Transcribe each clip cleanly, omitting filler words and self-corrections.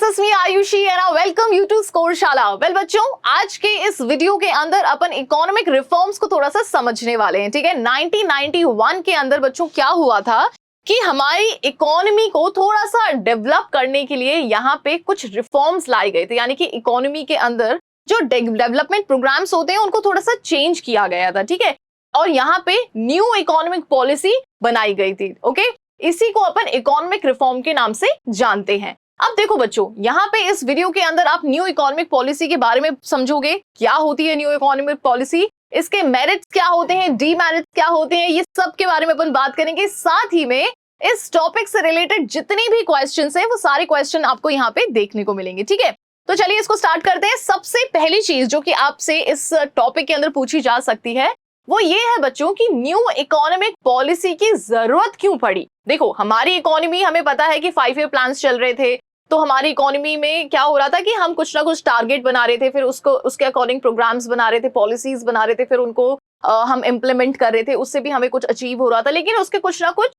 Is me Ayushi and I welcome you to Scoreshala. Well बच्चों, आज के इस वीडियो के अंदर अपन इकोनॉमिक रिफॉर्म्स को थोड़ा सा समझने वाले हैं। ठीक है, 1991 के अंदर बच्चों क्या हुआ था कि हमारी इकोनॉमी को थोड़ा सा डेवलप करने के लिए यहाँ पे कुछ रिफॉर्म्स लाए गए थे, यानी कि इकोनॉमी के अंदर जो डेवलपमेंट प्रोग्राम्स होते हैं उनको थोड़ा सा चेंज किया गया था। ठीक है, और यहाँ पे न्यू इकोनॉमिक पॉलिसी बनाई गई थी। ओके, इसी को अपन इकोनॉमिक रिफॉर्म के नाम से जानते हैं। अब देखो बच्चों, यहाँ पे इस वीडियो के अंदर आप न्यू इकोनॉमिक पॉलिसी के बारे में समझोगे, क्या होती है न्यू इकोनॉमिक पॉलिसी, इसके मेरिट्स क्या होते हैं, डीमेरिट्स क्या होते हैं, ये सब के बारे में अपन बात करेंगे। साथ ही में इस टॉपिक से रिलेटेड जितनी भी क्वेश्चंस हैं वो सारे क्वेश्चन आपको यहाँ पे देखने को मिलेंगे। ठीक है, तो चलिए इसको स्टार्ट करते हैं। सबसे पहली चीज जो कि आपसे इस टॉपिक के अंदर पूछी जा सकती है वो ये है बच्चों कि न्यू इकोनॉमिक पॉलिसी की जरूरत क्यों पड़ी। देखो, हमारी इकोनॉमी, हमें पता है कि 5 ईयर प्लान्स चल रहे थे, तो हमारी इकोनॉमी में क्या हो रहा था कि हम कुछ ना कुछ टारगेट बना रहे थे, फिर उसको उसके अकॉर्डिंग प्रोग्राम्स बना रहे थे, पॉलिसीज बना रहे थे, फिर उनको हम इम्प्लीमेंट कर रहे थे, उससे भी हमें कुछ अचीव हो रहा था, लेकिन उसके कुछ ना कुछ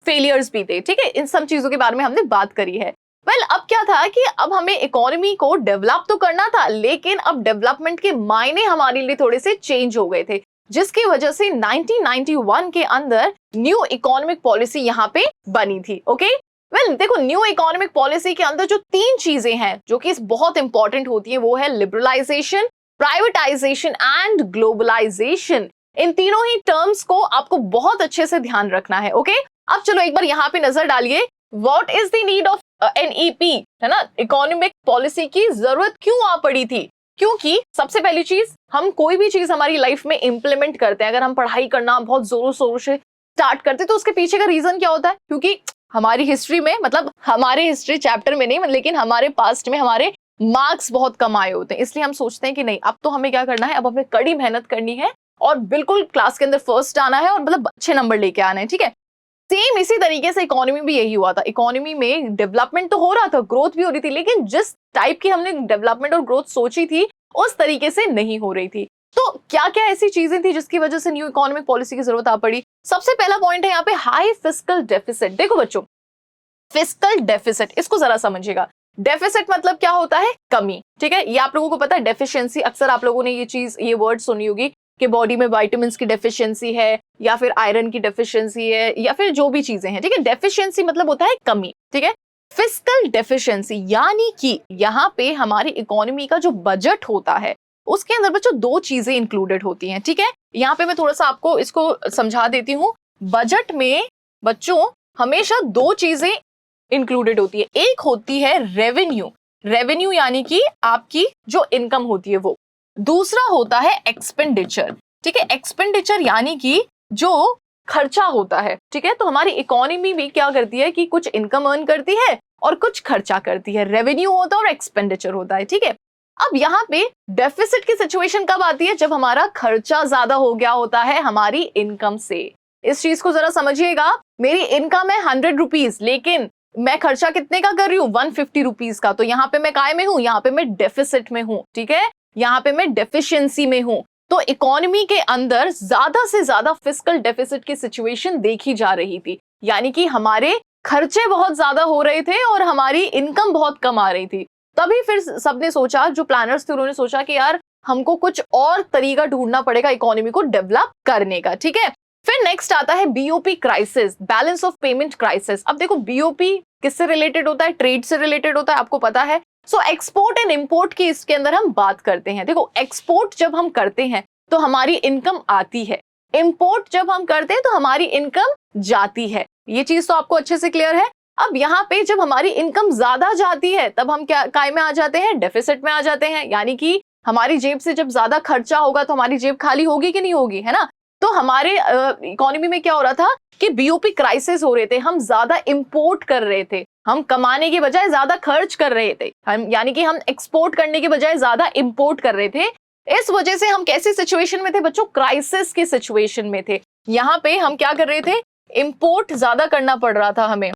फेलियर्स भी थे। ठीक है, इन सब चीजों के बारे में हमने बात करी है। वेल, अब क्या था कि अब हमें इकोनॉमी को डेवलप तो करना था, लेकिन अब डेवलपमेंट के मायने हमारे लिए थोड़े से चेंज हो गए थे, जिसकी वजह से 1991 के अंदर न्यू इकोनॉमिक पॉलिसी यहाँ पे बनी थी। ओके, वेल देखो, न्यू इकोनॉमिक पॉलिसी के अंदर जो 3 चीजें हैं जो कि बहुत इंपॉर्टेंट होती है वो है लिबरलाइजेशन, प्राइवेटाइजेशन एंड ग्लोबलाइजेशन। इन तीनों ही टर्म्स को आपको बहुत अच्छे से ध्यान रखना है। ओके, अब चलो एक बार यहाँ पे नजर डालिए, what is the need of NEP, है ना, इकोनॉमिक पॉलिसी की जरूरत क्यों आ पड़ी थी। क्योंकि सबसे पहली चीज, हम कोई भी चीज हमारी लाइफ में इंप्लीमेंट करते हैं, अगर हम पढ़ाई करना बहुत जोरों शोरों से स्टार्ट करते हैं तो उसके पीछे का रीजन क्या होता है, क्योंकि हमारी हिस्ट्री में, मतलब हमारे हिस्ट्री चैप्टर में नहीं, लेकिन हमारे पास्ट में हमारे मार्क्स बहुत कम आए होते हैं, इसलिए हम सोचते हैं कि नहीं, अब तो हमें क्या करना है, अब हमें कड़ी मेहनत करनी है और बिल्कुल क्लास के अंदर फर्स्ट आना है और मतलब अच्छे नंबर लेके आना है। ठीक है, सेम इसी तरीके से इकोनॉमी भी यही हुआ था। इकोनॉमी में डेवलपमेंट तो हो रहा था, ग्रोथ भी हो रही थी, लेकिन जिस टाइप की हमने डेवलपमेंट और ग्रोथ सोची थी उस तरीके से नहीं हो रही थी। तो क्या क्या ऐसी चीजें थी जिसकी वजह से न्यू इकोनॉमिक पॉलिसी की जरूरत आ पड़ी। सबसे पहला पॉइंट है यहाँ पे हाई फिस्कल डेफिसिट। देखो बच्चों, फिस्कल डेफिसिट, इसको जरा समझिएगा। डेफिसिट मतलब क्या होता है, कमी। ठीक है, ये आप लोगों को पता है। डेफिशिएंसी, अक्सर आप लोगों ने ये वर्ड सुनी होगी कि बॉडी में विटामिन्स की डेफिशिएंसी है, या फिर आयरन की डेफिशिएंसी है, या फिर जो भी चीजें हैं। ठीक है, डेफिशिएंसी मतलब होता है कमी। ठीक है, फिस्कल डेफिशिएंसी यानी कि यहाँ पे हमारी इकोनॉमी का जो बजट होता है उसके अंदर बच्चों 2 चीजें इंक्लूडेड होती हैं। ठीक है, यहाँ पे मैं थोड़ा सा आपको इसको समझा देती हूँ। बजट में बच्चों हमेशा 2 चीजें इंक्लूडेड होती है। एक होती है रेवेन्यू, रेवेन्यू यानी कि आपकी जो इनकम होती है वो। दूसरा होता है एक्सपेंडिचर। ठीक है, एक्सपेंडिचर यानी कि जो खर्चा होता है। ठीक है, तो हमारी इकोनॉमी भी क्या करती है कि कुछ इनकम अर्न करती है और कुछ खर्चा करती है। रेवेन्यू होता है और एक्सपेंडिचर होता है। ठीक है, अब यहाँ पे डेफिसिट की सिचुएशन कब आती है, जब हमारा खर्चा ज्यादा हो गया होता है हमारी इनकम से। इस चीज को जरा समझिएगा, मेरी इनकम है 100 रुपीज, लेकिन मैं खर्चा कितने का कर रही हूँ, 150 रुपीज का। तो यहाँ पे मैं काय में हूँ, यहाँ पे मैं डेफिसिट में हूँ। ठीक है, यहाँ पे मैं डेफिशिएंसी में हूँ। तो इकोनॉमी के अंदर ज्यादा से ज्यादा फिस्कल डेफिसिट की सिचुएशन देखी जा रही थी, यानी कि हमारे खर्चे बहुत ज्यादा हो रहे थे और हमारी इनकम बहुत कम आ रही थी। तभी फिर सबने सोचा, जो प्लानर्स थे उन्होंने सोचा कि यार हमको कुछ और तरीका ढूंढना पड़ेगा इकोनॉमी को डेवलप करने का। ठीक है, फिर नेक्स्ट आता है BOP crisis, balance of payment crisis. अब देखो, बीओपी किससे रिलेटेड होता है, ट्रेड से रिलेटेड होता है, आपको पता है। सो एक्सपोर्ट एंड इंपोर्ट की इसके अंदर हम बात करते हैं। देखो, एक्सपोर्ट जब हम करते हैं तो हमारी इनकम आती है, इंपोर्ट जब हम करते हैं तो हमारी इनकम जाती है। ये चीज तो आपको अच्छे से क्लियर है। अब यहाँ पे जब हमारी इनकम ज्यादा जाती है तब हम क्या काय में आ जाते हैं, डेफिसिट में आ जाते हैं, यानी कि हमारी जेब से जब ज्यादा खर्चा होगा तो हमारी जेब खाली होगी कि नहीं होगी, है ना। तो हमारे इकोनॉमी में क्या हो रहा था कि बीओपी क्राइसिस हो रहे थे, हम ज्यादा इंपोर्ट कर रहे थे, हम कमाने के बजाय ज्यादा खर्च कर रहे थे, हम यानी कि हम एक्सपोर्ट करने के बजाय ज्यादा इंपोर्ट कर रहे थे। इस वजह से हम कैसी सिचुएशन में थे बच्चों, क्राइसिस की सिचुएशन में थे। यहाँ पे हम क्या कर रहे थे, इंपोर्ट ज्यादा करना पड़ रहा था हमें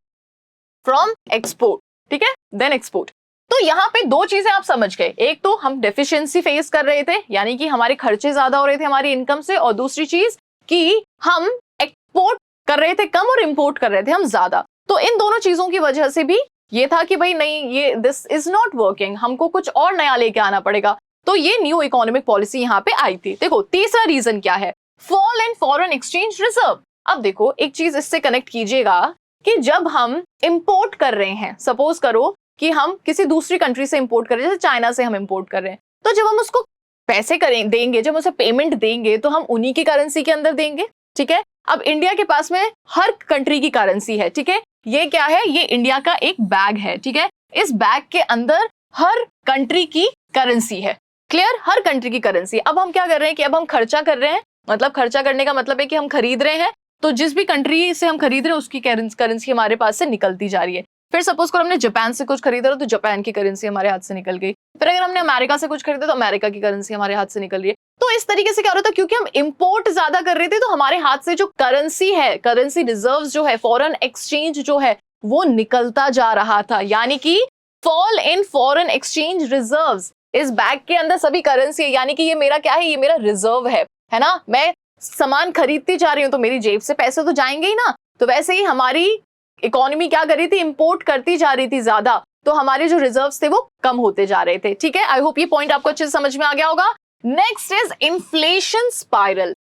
फ्रॉम एक्सपोर्ट। ठीक है, देन एक्सपोर्ट। तो यहाँ पे 2 चीजें आप समझ गए, एक तो हम डेफिशिएंसी फेस कर रहे थे, यानी कि हमारे खर्चे ज्यादा हो रहे थे हमारी इनकम से, और दूसरी चीज कि हम एक्सपोर्ट कर रहे थे कम और इंपोर्ट कर रहे थे हम ज्यादा। तो इन दोनों चीजों की वजह से भी ये था कि भाई नहीं, ये दिस इज नॉट वर्किंग, हमको कुछ और नया लेके आना पड़ेगा। तो ये न्यू इकोनॉमिक पॉलिसी यहाँ पे आई थी। देखो तीसरा रीजन क्या है, fall in foreign exchange reserve. अब देखो एक चीज इससे कनेक्ट कीजिएगा कि जब हम इंपोर्ट कर रहे हैं, सपोज करो कि हम किसी दूसरी कंट्री से इंपोर्ट कर रहे हैं, जैसे चाइना से हम इंपोर्ट कर रहे हैं, तो जब हम उसको पैसे देंगे, जब उसे पेमेंट देंगे तो हम उन्हीं की करेंसी के अंदर देंगे, ठीक है। अब इंडिया के पास में हर कंट्री की करेंसी है, ठीक है। ये क्या है, ये इंडिया का एक बैग है, ठीक है। इस बैग के अंदर हर कंट्री की करेंसी है, क्लियर, हर कंट्री की करेंसी। अब हम क्या कर रहे हैं कि अब हम खर्चा कर रहे हैं, मतलब खर्चा करने का मतलब है कि हम खरीद रहे हैं, तो जिस भी कंट्री से हम खरीद रहे हैं उसकी करेंसी हमारे पास से निकलती जा रही है। फिर सपोज करो हमने जापान से कुछ खरीदा तो जापान की करेंसी हमारे हाथ से निकल गई। फिर अगर हमने अमेरिका से कुछ खरीदा तो अमेरिका की करेंसी हमारे हाथ से निकल रही है। तो इस तरीके से क्या हो रहा था, क्योंकि हम इंपोर्ट ज्यादा कर रहे थे तो हमारे हाथ से जो करेंसी है, करेंसी रिजर्व्स जो है, फॉरेन एक्सचेंज जो है वो निकलता जा रहा था। यानी कि fall in foreign exchange reserves, इस बैग के अंदर सभी करेंसी है, यानी कि ये मेरा क्या है, ये मेरा रिजर्व है ना। मैं सामान खरीदती जा रही हूँ तो मेरी जेब से पैसे तो जाएंगे ही ना। तो वैसे ही हमारी इकोनॉमी क्या कर रही थी, इंपोर्ट करती जा रही थी ज्यादा, तो हमारे जो रिजर्व्स थे वो कम होते जा रहे थे, ठीक है। आई होप ये पॉइंट आपको अच्छे से समझ में आ गया होगा। Next is inflation spiral.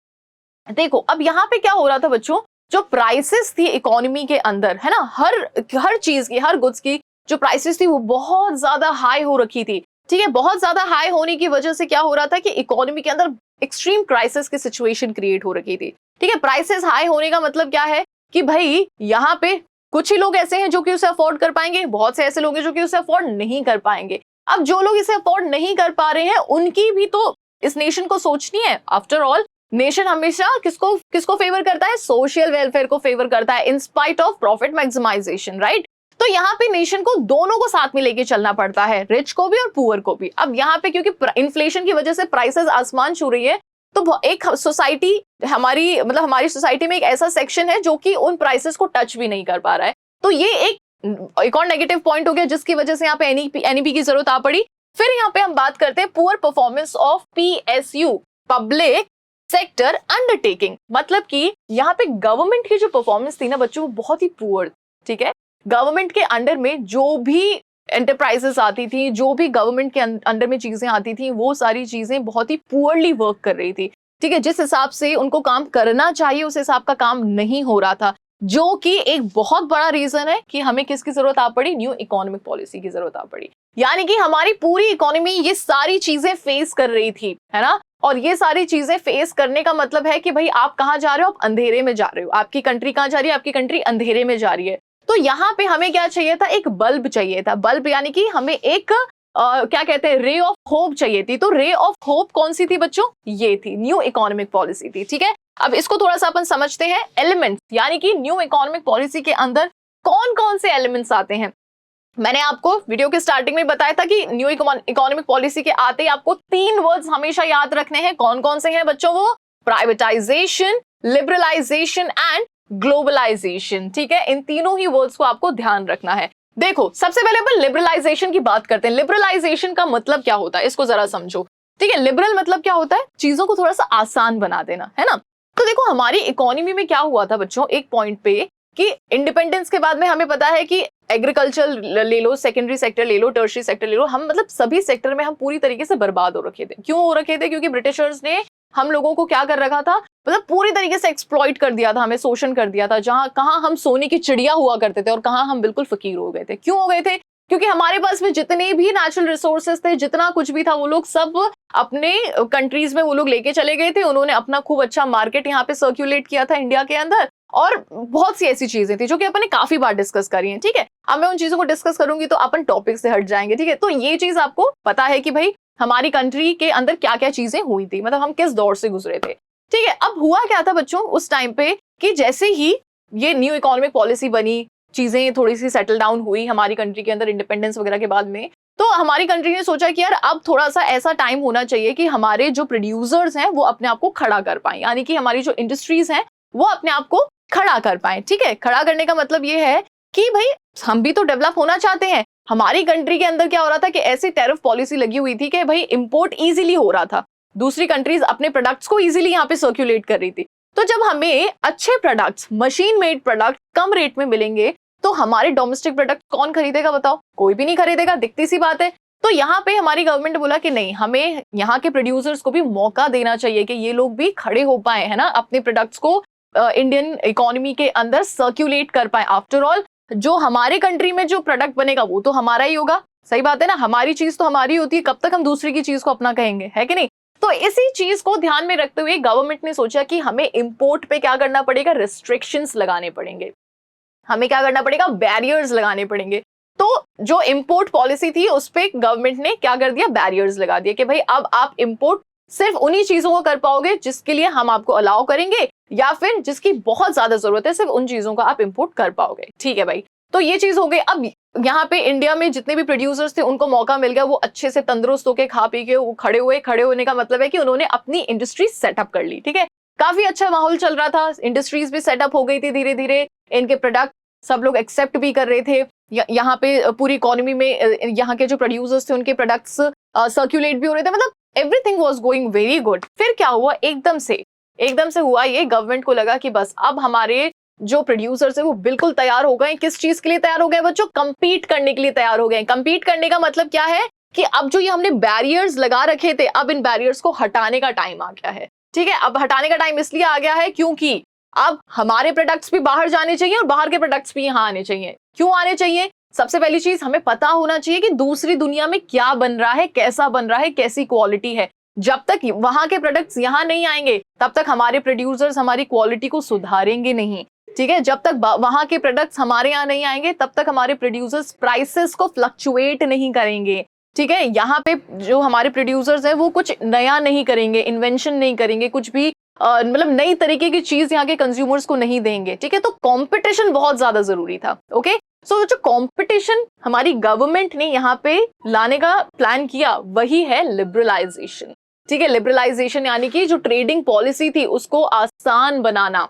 देखो अब यहाँ पे क्या हो रहा था बच्चों, जो प्राइसेस थी इकोनॉमी के अंदर, है ना, हर चीज की, हर गुड्स की जो प्राइसेस थी वो बहुत ज्यादा हाई हो रखी थी, ठीक है। बहुत ज्यादा हाई होने की वजह से क्या हो रहा था कि इकोनॉमी के अंदर एक्सट्रीम क्राइसिस की सिचुएशन क्रिएट हो रखी थी, ठीक है। प्राइसेस हाई होने का मतलब क्या है कि भाई यहाँ पे कुछ ही लोग ऐसे हैं जो कि उसे अफोर्ड कर पाएंगे, बहुत से ऐसे लोग हैं जो कि उसे अफोर्ड नहीं कर पाएंगे। अब जो लोग इसे अफोर्ड नहीं कर पा रहे हैं उनकी भी तो इस नेशन को सोचनी है। आफ्टर ऑल नेशन हमेशा किसको फेवर करता है, सोशल वेलफेयर को फेवर करता है, in spite of profit maximization, right. तो यहाँ पे नेशन को दोनों को साथ में लेके चलना पड़ता है, रिच को भी और पुअर को भी। अब यहाँ पे क्योंकि इन्फ्लेशन की वजह से प्राइसेस आसमान छू रही है, तो एक सोसाइटी हमारी सोसाइटी में एक ऐसा सेक्शन है जो कि उन प्राइसेस को टच भी नहीं कर पा रहा है। तो ये एक और नेगेटिव पॉइंट हो गया जिसकी वजह से यहाँ पे एनईपी की जरूरत आ पड़ी। फिर यहाँ पे हम बात करते हैं poor performance of PSU, public sector undertaking. मतलब कि यहाँ पे गवर्नमेंट की जो परफॉर्मेंस थी ना बच्चों, वो बहुत ही पुअर, ठीक है। गवर्नमेंट के अंडर में जो भी एंटरप्राइजेस आती थी, जो भी गवर्नमेंट के अंडर में चीजें आती थी, वो सारी चीजें बहुत ही पुअरली वर्क कर रही थी, ठीक है। जिस हिसाब से उनको काम करना चाहिए उस हिसाब का काम नहीं हो रहा था, जो कि एक बहुत बड़ा रीजन है कि हमें किसकी जरूरत आ पड़ी, न्यू इकोनॉमिक पॉलिसी की जरूरत आ पड़ी। यानी कि हमारी पूरी इकोनॉमी ये सारी चीजें फेस कर रही थी, है ना। और ये सारी चीजें फेस करने का मतलब है कि भाई आप कहाँ जा रहे हो, आप अंधेरे में जा रहे हो। आपकी कंट्री कहाँ जा रही है, आपकी कंट्री अंधेरे में जा रही है। तो यहाँ पे हमें क्या चाहिए था, एक बल्ब चाहिए था। बल्ब यानी कि हमें एक क्या कहते हैं, रे ऑफ होप चाहिए थी। तो रे ऑफ होप कौन सी थी बच्चों, ये थी, न्यू इकोनॉमिक पॉलिसी थी, ठीक है। अब इसको थोड़ा सा अपन समझते हैं, एलिमेंट्स, यानी कि न्यू इकोनॉमिक पॉलिसी के अंदर कौन कौन से एलिमेंट्स आते हैं। मैंने आपको वीडियो के स्टार्टिंग में बताया था कि न्यू इकोनॉमिक पॉलिसी के आते ही आपको 3 वर्ड्स हमेशा याद रखने हैं। कौन कौन से हैं बच्चों, वो प्राइवेटाइजेशन, लिबरलाइजेशन एंड ग्लोबलाइजेशन, ठीक है। इन तीनों ही वर्ड्स को आपको ध्यान रखना है। देखो सबसे पहले अपन लिबरलाइजेशन की बात करते हैं। लिबरलाइजेशन का मतलब क्या होता है, इसको जरा समझो, ठीक है। लिबरल मतलब क्या होता है, चीजों को थोड़ा सा आसान बना देना, है ना। तो देखो हमारी इकोनॉमी में क्या हुआ था बच्चों, एक पॉइंट पे कि इंडिपेंडेंस के बाद में हमें पता है कि एग्रीकल्चर ले लो, सेकेंडरी सेक्टर ले लो, टर्शियरी सेक्टर ले लो, हम मतलब सभी सेक्टर में हम पूरी तरीके से बर्बाद हो रखे थे। क्यों हो रखे थे, क्योंकि ब्रिटिशर्स ने हम लोगों को क्या कर रखा था, मतलब पूरी तरीके से एक्सप्लॉइट कर दिया था, हमें शोषण कर दिया था। जहां कहां हम सोने की चिड़िया हुआ करते थे और कहां हम बिल्कुल फकीर हो गए थे। क्यों हो गए थे, क्योंकि हमारे पास में जितने भी नेचुरल रिसोर्सेज थे, जितना कुछ भी था, वो लोग सब अपने कंट्रीज में वो लोग लेके चले गए थे। उन्होंने अपना खूब अच्छा मार्केट यहाँ पे सर्कुलेट किया था इंडिया के अंदर, और बहुत सी ऐसी चीजें थी जो कि अपन ने काफी बार डिस्कस करी हैं, ठीक है। अब मैं उन चीजों को डिस्कस करूंगी तो अपन टॉपिक से हट जाएंगे, ठीक है। तो ये चीज आपको पता है कि भाई हमारी कंट्री के अंदर क्या क्या चीजें हुई थी, मतलब हम किस दौर से गुजरे थे, ठीक है। अब हुआ क्या था बच्चों उस टाइम पे कि जैसे ही ये न्यू इकोनॉमिक पॉलिसी बनी, चीजें थोड़ी सी सेटल डाउन हुई हमारी कंट्री के अंदर इंडिपेंडेंस वगैरह के बाद में, तो हमारी कंट्री ने सोचा कि यार अब थोड़ा सा ऐसा टाइम होना चाहिए कि हमारे जो प्रोड्यूसर्स हैं वो अपने आप को खड़ा कर पाए, यानी कि हमारी जो इंडस्ट्रीज हैं वो अपने आप को खड़ा कर पाए, ठीक है। खड़ा करने का मतलब ये है कि भाई हम भी तो डेवलप होना चाहते हैं। हमारी कंट्री के अंदर क्या हो रहा था कि ऐसी टैरिफ पॉलिसी लगी हुई थी कि भाई इंपोर्ट इजीली हो रहा था, दूसरी कंट्रीज अपने प्रोडक्ट्स को इजीली यहाँ पे सर्कुलेट कर रही थी। तो जब हमें अच्छे प्रोडक्ट्स, मशीन मेड प्रोडक्ट कम रेट में मिलेंगे तो हमारे डोमेस्टिक प्रोडक्ट कौन खरीदेगा बताओ? कोई भी नहीं खरीदेगा, दिखती सी बात है। तो यहाँ पे हमारी गवर्नमेंट ने बोला कि नहीं, हमें यहाँ के प्रोड्यूसर्स को भी मौका देना चाहिए कि ये लोग भी खड़े हो पाए, है ना, अपने प्रोडक्ट्स को इंडियन इकोनॉमी के अंदर सर्क्यूलेट कर पाए। आफ्टर ऑल जो हमारे कंट्री में जो प्रोडक्ट बनेगा वो तो हमारा ही होगा, सही बात है ना, हमारी चीज तो हमारी होती है, कब तक हम दूसरी की चीज को अपना कहेंगे, है कि नहीं? तो इसी चीज को ध्यान में रखते हुए गवर्नमेंट ने सोचा कि हमें इंपोर्ट पे क्या करना पड़ेगा, रिस्ट्रिक्शंस लगाने पड़ेंगे, हमें क्या करना पड़ेगा, बैरियर्स लगाने पड़ेंगे। तो जो इंपोर्ट पॉलिसी थी उस पे गवर्नमेंट ने क्या कर दिया, बैरियर्स लगा दिया कि भाई अब आप इंपोर्ट सिर्फ उन्हीं चीजों को कर पाओगे जिसके लिए हम आपको अलाउ करेंगे, या फिर जिसकी बहुत ज्यादा जरूरत है सिर्फ उन चीजों का आप इंपोर्ट कर पाओगे। ठीक है भाई, तो ये चीज हो गई। अब यहाँ पे इंडिया में जितने भी प्रोड्यूसर्स थे उनको मौका मिल गया, वो अच्छे से तंदुरुस्त होके खा पी के वो खड़े हुए। खड़े होने का मतलब है कि उन्होंने अपनी इंडस्ट्री सेटअप कर ली। ठीक है, काफी अच्छा माहौल चल रहा था, इंडस्ट्रीज भी सेटअप हो गई थी धीरे धीरे, इनके प्रोडक्ट सब लोग एक्सेप्ट भी कर रहे थे। यहाँ पे पूरी इकोनॉमी में यहाँ के जो प्रोड्यूसर्स थे उनके प्रोडक्ट्स सर्क्यूलेट भी हो रहे थे, मतलब everything was going very good. फिर क्या हुआ, एकदम से हुआ ये, गवर्नमेंट को लगा कि बस अब हमारे जो प्रोड्यूसर्स है वो बिल्कुल तैयार हो गए। किस चीज के लिए तैयार हो गए बच्चों? कंपीट करने के लिए तैयार हो गए। कंपीट करने का मतलब क्या है कि अब जो ये हमने बैरियर्स लगा रखे थे, अब इन बैरियर्स को हटाने का टाइम आ गया है। ठीक है, अब हटाने का टाइम इसलिए आ गया है क्योंकि अब हमारे प्रोडक्ट्स भी बाहर जाने चाहिए और बाहर के प्रोडक्ट्स भी यहाँ आने चाहिए। क्यों आने चाहिए? सबसे पहली चीज, हमें पता होना चाहिए कि दूसरी दुनिया में क्या बन रहा है, कैसा बन रहा है, कैसी क्वालिटी है। जब तक वहां के प्रोडक्ट्स यहाँ नहीं आएंगे तब तक हमारे प्रोड्यूसर्स हमारी क्वालिटी को सुधारेंगे नहीं। ठीक है, जब तक वहां के प्रोडक्ट्स हमारे यहाँ नहीं आएंगे तब तक हमारे प्रोड्यूसर्स प्राइसेस को फ्लक्चुएट नहीं करेंगे। ठीक है, यहाँ पे जो हमारे प्रोड्यूसर्स हैं वो कुछ नया नहीं करेंगे, इन्वेंशन नहीं करेंगे, कुछ भी मतलब नई तरीके की चीज यहाँ के कंज्यूमर्स को नहीं देंगे। ठीक है, तो कंपटीशन बहुत ज्यादा जरूरी था। ओके, सो जो कंपटीशन हमारी गवर्नमेंट ने यहाँ पे लाने का प्लान किया वही है लिबरलाइजेशन। ठीक है, लिबरलाइजेशन यानी कि जो ट्रेडिंग पॉलिसी थी उसको आसान बनाना।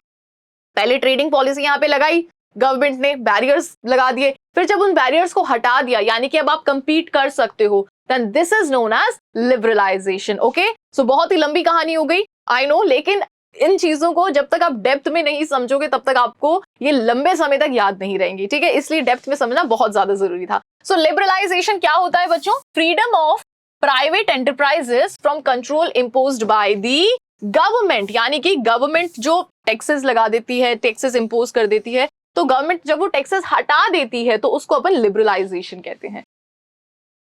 पहले ट्रेडिंग पॉलिसी यहाँ पे लगाई गवर्नमेंट ने, बैरियर्स लगा दिए, फिर जब उन बैरियर्स को हटा दिया यानी कि अब आप कंपीट कर सकते हो, then this is known as liberalisation. Okay, so बहुत ही लंबी कहानी हो गई, आई नो, लेकिन इन चीजों को जब तक आप डेप्थ में नहीं समझोगे तब तक आपको ये लंबे समय तक याद नहीं रहेंगी। ठीक है, इसलिए डेप्थ में समझना बहुत ज्यादा जरूरी था। सो लिबरलाइजेशन क्या होता है बच्चों? Freedom of private enterprises from control imposed bye the government, यानी कि गवर्नमेंट जो टैक्सेस लगा देती है, टैक्सेस इम्पोज कर देती है, तो गवर्नमेंट जब वो टैक्सेस हटा देती है तो उसको अपन लिबरलाइजेशन कहते हैं।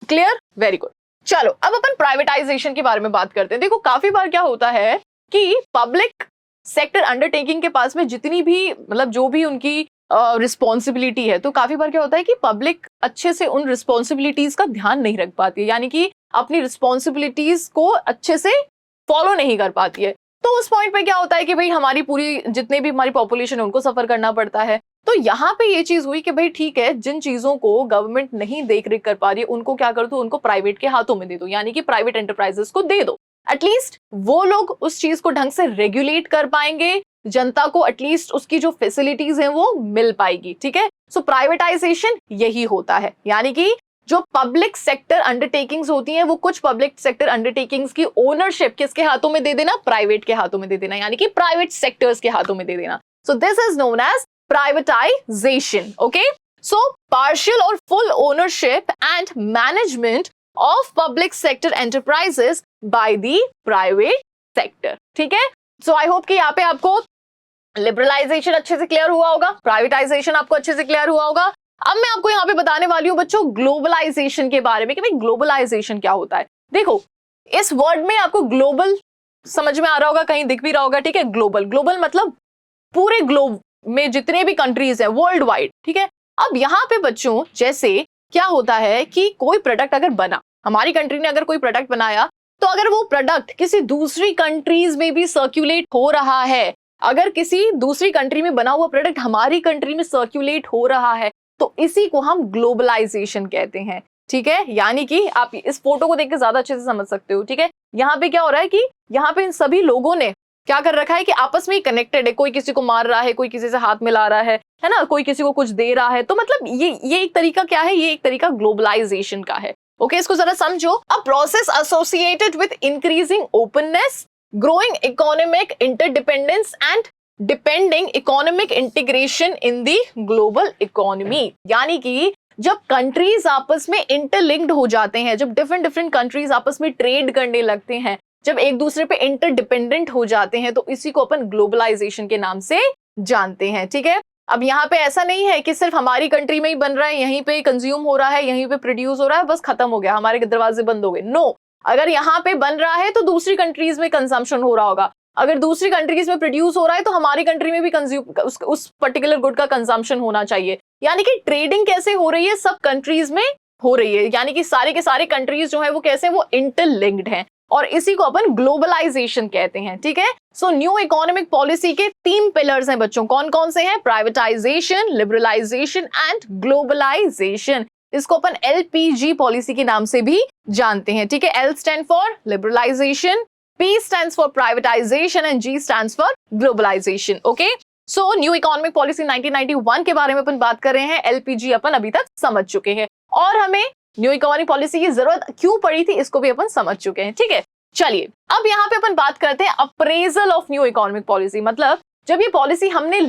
क्लियर? Very good. चलो अब अपन प्राइवेटाइजेशन के बारे में बात करते हैं। देखो काफी बार क्या होता है कि पब्लिक सेक्टर अंडरटेकिंग के पास में जितनी भी मतलब जो भी उनकी रिस्पॉन्सिबिलिटी है, तो काफी बार क्या होता है कि पब्लिक अच्छे से उन रिस्पॉन्सिबिलिटीज का ध्यान नहीं रख पाती है, यानी कि अपनी रिस्पॉन्सिबिलिटीज को अच्छे से फॉलो नहीं कर पाती है। तो उस पॉइंट पे क्या होता है कि भाई हमारी पूरी जितने भी हमारी पॉपुलेशन है उनको सफर करना पड़ता है। तो यहाँ पे ये चीज हुई कि भाई ठीक है, जिन चीजों को गवर्नमेंट नहीं देख रेख कर पा रही है उनको क्या कर दो, उनको प्राइवेट के हाथों में दे दो, यानी कि प्राइवेट एंटरप्राइजेस को दे दो। एटलीस्ट वो लोग उस चीज को ढंग से रेगुलेट कर पाएंगे, जनता को एटलीस्ट उसकी जो फैसिलिटीज हैं वो मिल पाएगी। ठीक है, सो प्राइवेटाइजेशन यही होता है, यानी कि जो पब्लिक सेक्टर अंडरटेकिंग्स होती हैं वो कुछ पब्लिक सेक्टर अंडरटेकिंग्स की ओनरशिप किसके हाथों में दे देना? प्राइवेट के हाथों में दे देना, यानी कि प्राइवेट सेक्टर्स के हाथों में दे देना। So this is known as privatisation. Okay, so partial और full ownership and management of public sector enterprises by the private sector. ठीक है, सो आई होप कि यहाँ पे आपको लिबरलाइजेशन अच्छे से क्लियर हुआ होगा, प्राइवेटाइजेशन आपको अच्छे से क्लियर हुआ होगा। अब मैं आपको यहाँ पे बताने वाली हूँ बच्चों ग्लोबलाइजेशन के बारे में कि भाई ग्लोबलाइजेशन क्या होता है। देखो इस वर्ड में आपको ग्लोबल समझ में आ रहा होगा, कहीं दिख भी रहा होगा। ठीक है, ग्लोबल, ग्लोबल मतलब पूरे ग्लोब में जितने भी कंट्रीज है, वर्ल्ड वाइड। ठीक है, अब यहाँ पे बच्चों जैसे क्या होता है कि कोई प्रोडक्ट अगर बना, हमारी कंट्री ने अगर कोई प्रोडक्ट बनाया, तो अगर वो प्रोडक्ट किसी दूसरी कंट्रीज में भी सर्क्यूलेट हो रहा है, अगर किसी दूसरी कंट्री में बना हुआ प्रोडक्ट हमारी कंट्री में सर्क्यूलेट हो रहा है, तो इसी को हम ग्लोबलाइजेशन कहते हैं। ठीक है, यानी कि आप इस फोटो को देख के ज्यादा अच्छे से समझ सकते हो। ठीक है, यहाँ पे क्या हो रहा है कि यहाँ पे इन सभी लोगों ने क्या कर रखा है कि आपस में कनेक्टेड है, कोई किसी को मार रहा है, कोई किसी से हाथ मिला रहा है ना, कोई किसी को कुछ दे रहा है। तो मतलब ये एक तरीका क्या है, ये एक तरीका ग्लोबलाइजेशन का है। ओके, इसको जरा समझो। A process associated with increasing openness, growing economic interdependence and depending economic integration in the global economy. यानी कि जब कंट्रीज आपस में इंटरलिंक्ड हो जाते हैं, जब डिफरेंट डिफरेंट कंट्रीज आपस में ट्रेड करने लगते हैं, जब एक दूसरे पे इंटरडिपेंडेंट हो जाते हैं, तो इसी को अपन ग्लोबलाइजेशन के नाम से जानते हैं। ठीक है, अब यहाँ पे ऐसा नहीं है कि सिर्फ हमारी कंट्री में ही बन रहा है, यहीं पे कंज्यूम हो रहा है, यहीं पे प्रोड्यूस हो रहा है, बस खत्म हो गया, हमारे दरवाजे बंद हो गए। नो, अगर यहाँ पे बन रहा है तो दूसरी कंट्रीज में कंजम्पशन हो रहा होगा, अगर दूसरी कंट्रीज में प्रोड्यूस हो रहा है तो हमारी कंट्री में भी कंज्यूम उस पर्टिकुलर गुड का कंजम्पशन होना चाहिए। यानी कि ट्रेडिंग कैसे हो रही है, सब कंट्रीज में हो रही है, यानी कि सारे के सारे कंट्रीज जो है वो कैसे, वो इंटरलिंक्ड हैं, और इसी को अपन ग्लोबलाइजेशन कहते हैं। ठीक है, सो न्यू इकोनॉमिक पॉलिसी के 3 पिलर्स हैं बच्चों, कौन कौन से हैं? Privatization, liberalization and globalization. इसको अपन LPG पॉलिसी के नाम से भी जानते हैं। ठीक है, L stand for liberalization, P stands for privatization and G stands for globalization. Okay, so new economic policy 1991 के बारे में अपन बात कर रहे हैं, LPG अपन अभी तक समझ चुके हैं, और हमें न्यू इकोनॉमिक पॉलिसी की जरूरत क्यों पड़ी थी इसको भी अपन समझ चुके हैं। ठीक है, चलिए अब यहाँ पे अपन बात करते हैं appraisal of new economic policy. मतलब जब ये पॉलिसी हमने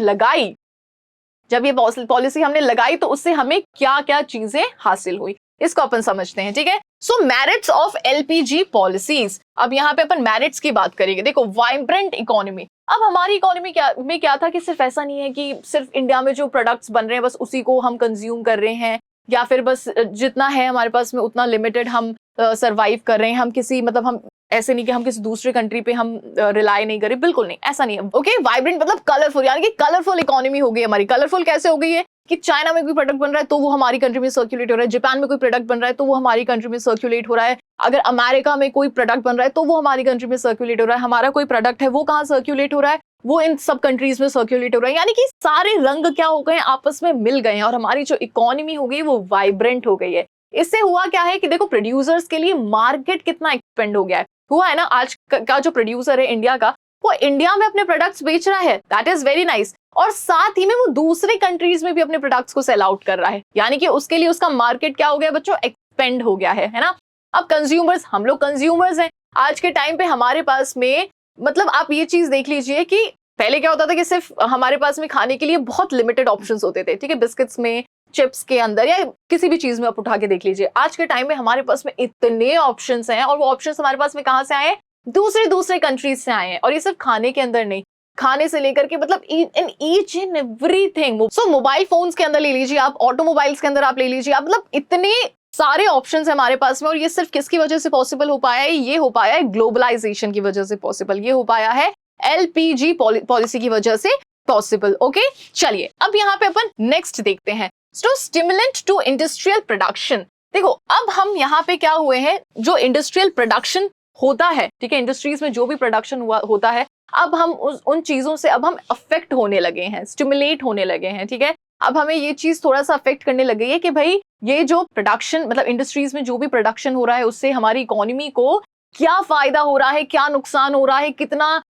लगाई, तो उससे हमें क्या क्या चीजें हासिल हुई, इसको अपन समझते हैं। ठीक है, सो मेरिट्स ऑफ LPG पॉलिसीज। अब यहाँ पे अपन मेरिट्स की बात करेंगे। देखो, वाइब्रेंट इकोनॉमी। अब हमारी इकोनॉमी क्या था कि सिर्फ ऐसा नहीं है कि सिर्फ इंडिया में जो प्रोडक्ट्स बन रहे हैं बस उसी को हम कंज्यूम कर रहे हैं, या फिर बस जितना है हमारे पास में उतना लिमिटेड हम सरवाइव कर रहे हैं, हम किसी मतलब हम ऐसे नहीं कि हम किसी दूसरे कंट्री पे हम रिलाई नहीं करें, बिल्कुल नहीं, ऐसा नहीं है। ओके, वाइब्रेंट मतलब कलरफुल, यानी कि कलरफुल इकोनॉमी हो गई हमारी। कलरफुल कैसे हो गई है कि चाइना में कोई प्रोडक्ट बन रहा है तो वो हमारी कंट्री में सर्कुलेट हो रहा है, जापान में कोई प्रोडक्ट बन रहा है तो वो हमारी कंट्री में सर्कुलेट हो रहा है, अगर अमेरिका में कोई प्रोडक्ट बन रहा है तो वो हमारी कंट्री में सर्कुलेट हो रहा है, हमारा कोई प्रोडक्ट है वो कहाँ सर्कुलेट हो रहा है, वो इन सब कंट्रीज में सर्कुलेट हो रहा है। यानी कि सारे रंग क्या हो गए हैं, आपस में मिल गए हैं, और हमारी जो इकोनॉमी हो गई वो वाइब्रेंट हो गई है। इससे हुआ क्या है कि देखो, प्रोड्यूसर्स के लिए मार्केट कितना एक्सपेंड हो गया है, हुआ है ना। आज का जो प्रोड्यूसर है इंडिया का, वो इंडिया में अपने प्रोडक्ट्स बेच रहा है, दैट इज वेरी नाइस, और साथ ही में वो दूसरे कंट्रीज में भी अपने प्रोडक्ट्स को सेल आउट कर रहा है, यानी कि उसके लिए उसका मार्केट क्या हो गया बच्चों, एक्सपेंड हो गया है ना। अब कंज्यूमर्स, हम लोग कंज्यूमर्स हैं आज के टाइम पे, हमारे पास में मतलब आप ये चीज देख लीजिए कि पहले क्या होता था कि सिर्फ हमारे पास में खाने के लिए बहुत लिमिटेड ऑप्शंस होते थे। ठीक है, बिस्किट्स में, चिप्स के अंदर, या किसी भी चीज में आप उठा के देख लीजिए, आज के टाइम में हमारे पास में इतने ऑप्शंस हैं, और वो ऑप्शंस हमारे पास में कहां से आए हैं, दूसरे कंट्रीज से आए हैं। और ये सिर्फ खाने के अंदर नहीं, खाने से लेकर के मतलब in each and everything. So mobile phones के अंदर ले लीजिए आप, ऑटोमोबाइल्स के अंदर आप ले लीजिए आप, मतलब इतने सारे ऑप्शंस है हमारे पास में। और ये सिर्फ किसकी वजह से पॉसिबल हो पाया है, ये हो पाया है ग्लोबलाइजेशन की वजह से पॉसिबल, ये हो पाया है LPG पॉलिसी की वजह से पॉसिबल। ओके, चलिए अब यहाँ पे अपन नेक्स्ट देखते हैं, स्टिमुलेंट टू इंडस्ट्रियल प्रोडक्शन। देखो, अब हम यहाँ पे क्या हुए हैं, जो इंडस्ट्रियल प्रोडक्शन होता है, ठीक है, इंडस्ट्रीज में जो भी प्रोडक्शन होता है, अब हम उन चीजों से अब हम अफेक्ट होने लगे हैं, स्टिमुलेट होने लगे हैं। ठीक है, अब हमें ये चीज थोड़ा सा अफेक्ट करने लगी है कि भाई ये जो प्रोडक्शन मतलब इंडस्ट्रीज में जो भी प्रोडक्शन हो रहा है उससे हमारी इकोनॉमी को क्या फायदा हो रहा है, क्या नुकसान हो रहा है, कितना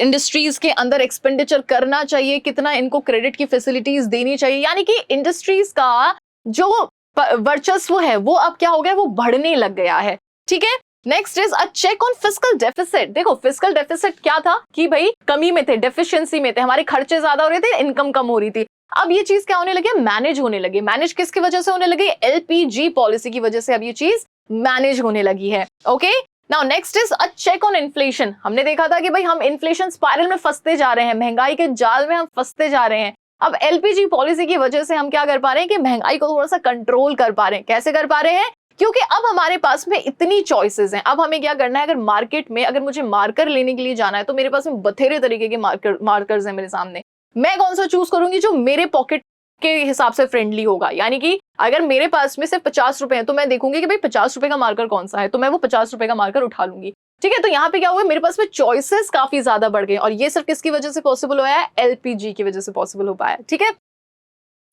इंडस्ट्रीज के अंदर एक्सपेंडिचर करना चाहिए, कितना इनको क्रेडिट की फैसिलिटीज देनी चाहिए। यानी कि इंडस्ट्रीज का जो वर्चस्व है वो अब क्या हो गया, वो बढ़ने लग गया है। ठीक है, next is a check on fiscal deficit. देखो, फिस्कल डेफिसिट क्या था कि भाई कमी में थे, डेफिशिएंसी में थे, हमारे खर्चे ज्यादा हो रहे थे, इनकम कम हो रही थी। अब ये चीज क्या होने लगी, मैनेज होने लगी। मैनेज किसकी वजह से होने लगी, LPG पॉलिसी की वजह से अब ये चीज मैनेज होने लगी है। Okay, now next is a check on inflation. हमने देखा था कि भाई हम इन्फ्लेशन स्पाइरल में फंसते जा रहे हैं, महंगाई के जाल में हम फंसते जा रहे हैं। अब LPG पॉलिसी की वजह से हम क्या कर पा रहे हैं कि महंगाई को थोड़ा सा कंट्रोल कर पा रहे हैं। कैसे कर पा रहे हैं, क्योंकि अब हमारे पास में इतनी चॉइसेस हैं। अब हमें क्या करना है, अगर मार्केट में अगर मुझे मार्कर लेने के लिए जाना है तो मेरे पास में बथेरे तरीके के मार्कर्स हैं मेरे सामने, मैं कौन सा चूज करूंगी जो मेरे पॉकेट के हिसाब से फ्रेंडली होगा। यानी कि अगर मेरे पास में सिर्फ 50 रुपए है तो मैं देखूंगी कि भाई 50 रुपए का मार्कर कौन सा है, तो मैं वो 50 रुपए का मार्कर उठा लूंगी। ठीक है, तो यहाँ पे क्या हुआ, मेरे पास में चॉइसेस काफी ज्यादा बढ़ गए, और ये सिर्फ किसकी वजह से पॉसिबल हुआ है, LPG की वजह से पॉसिबल हो पाया। ठीक है,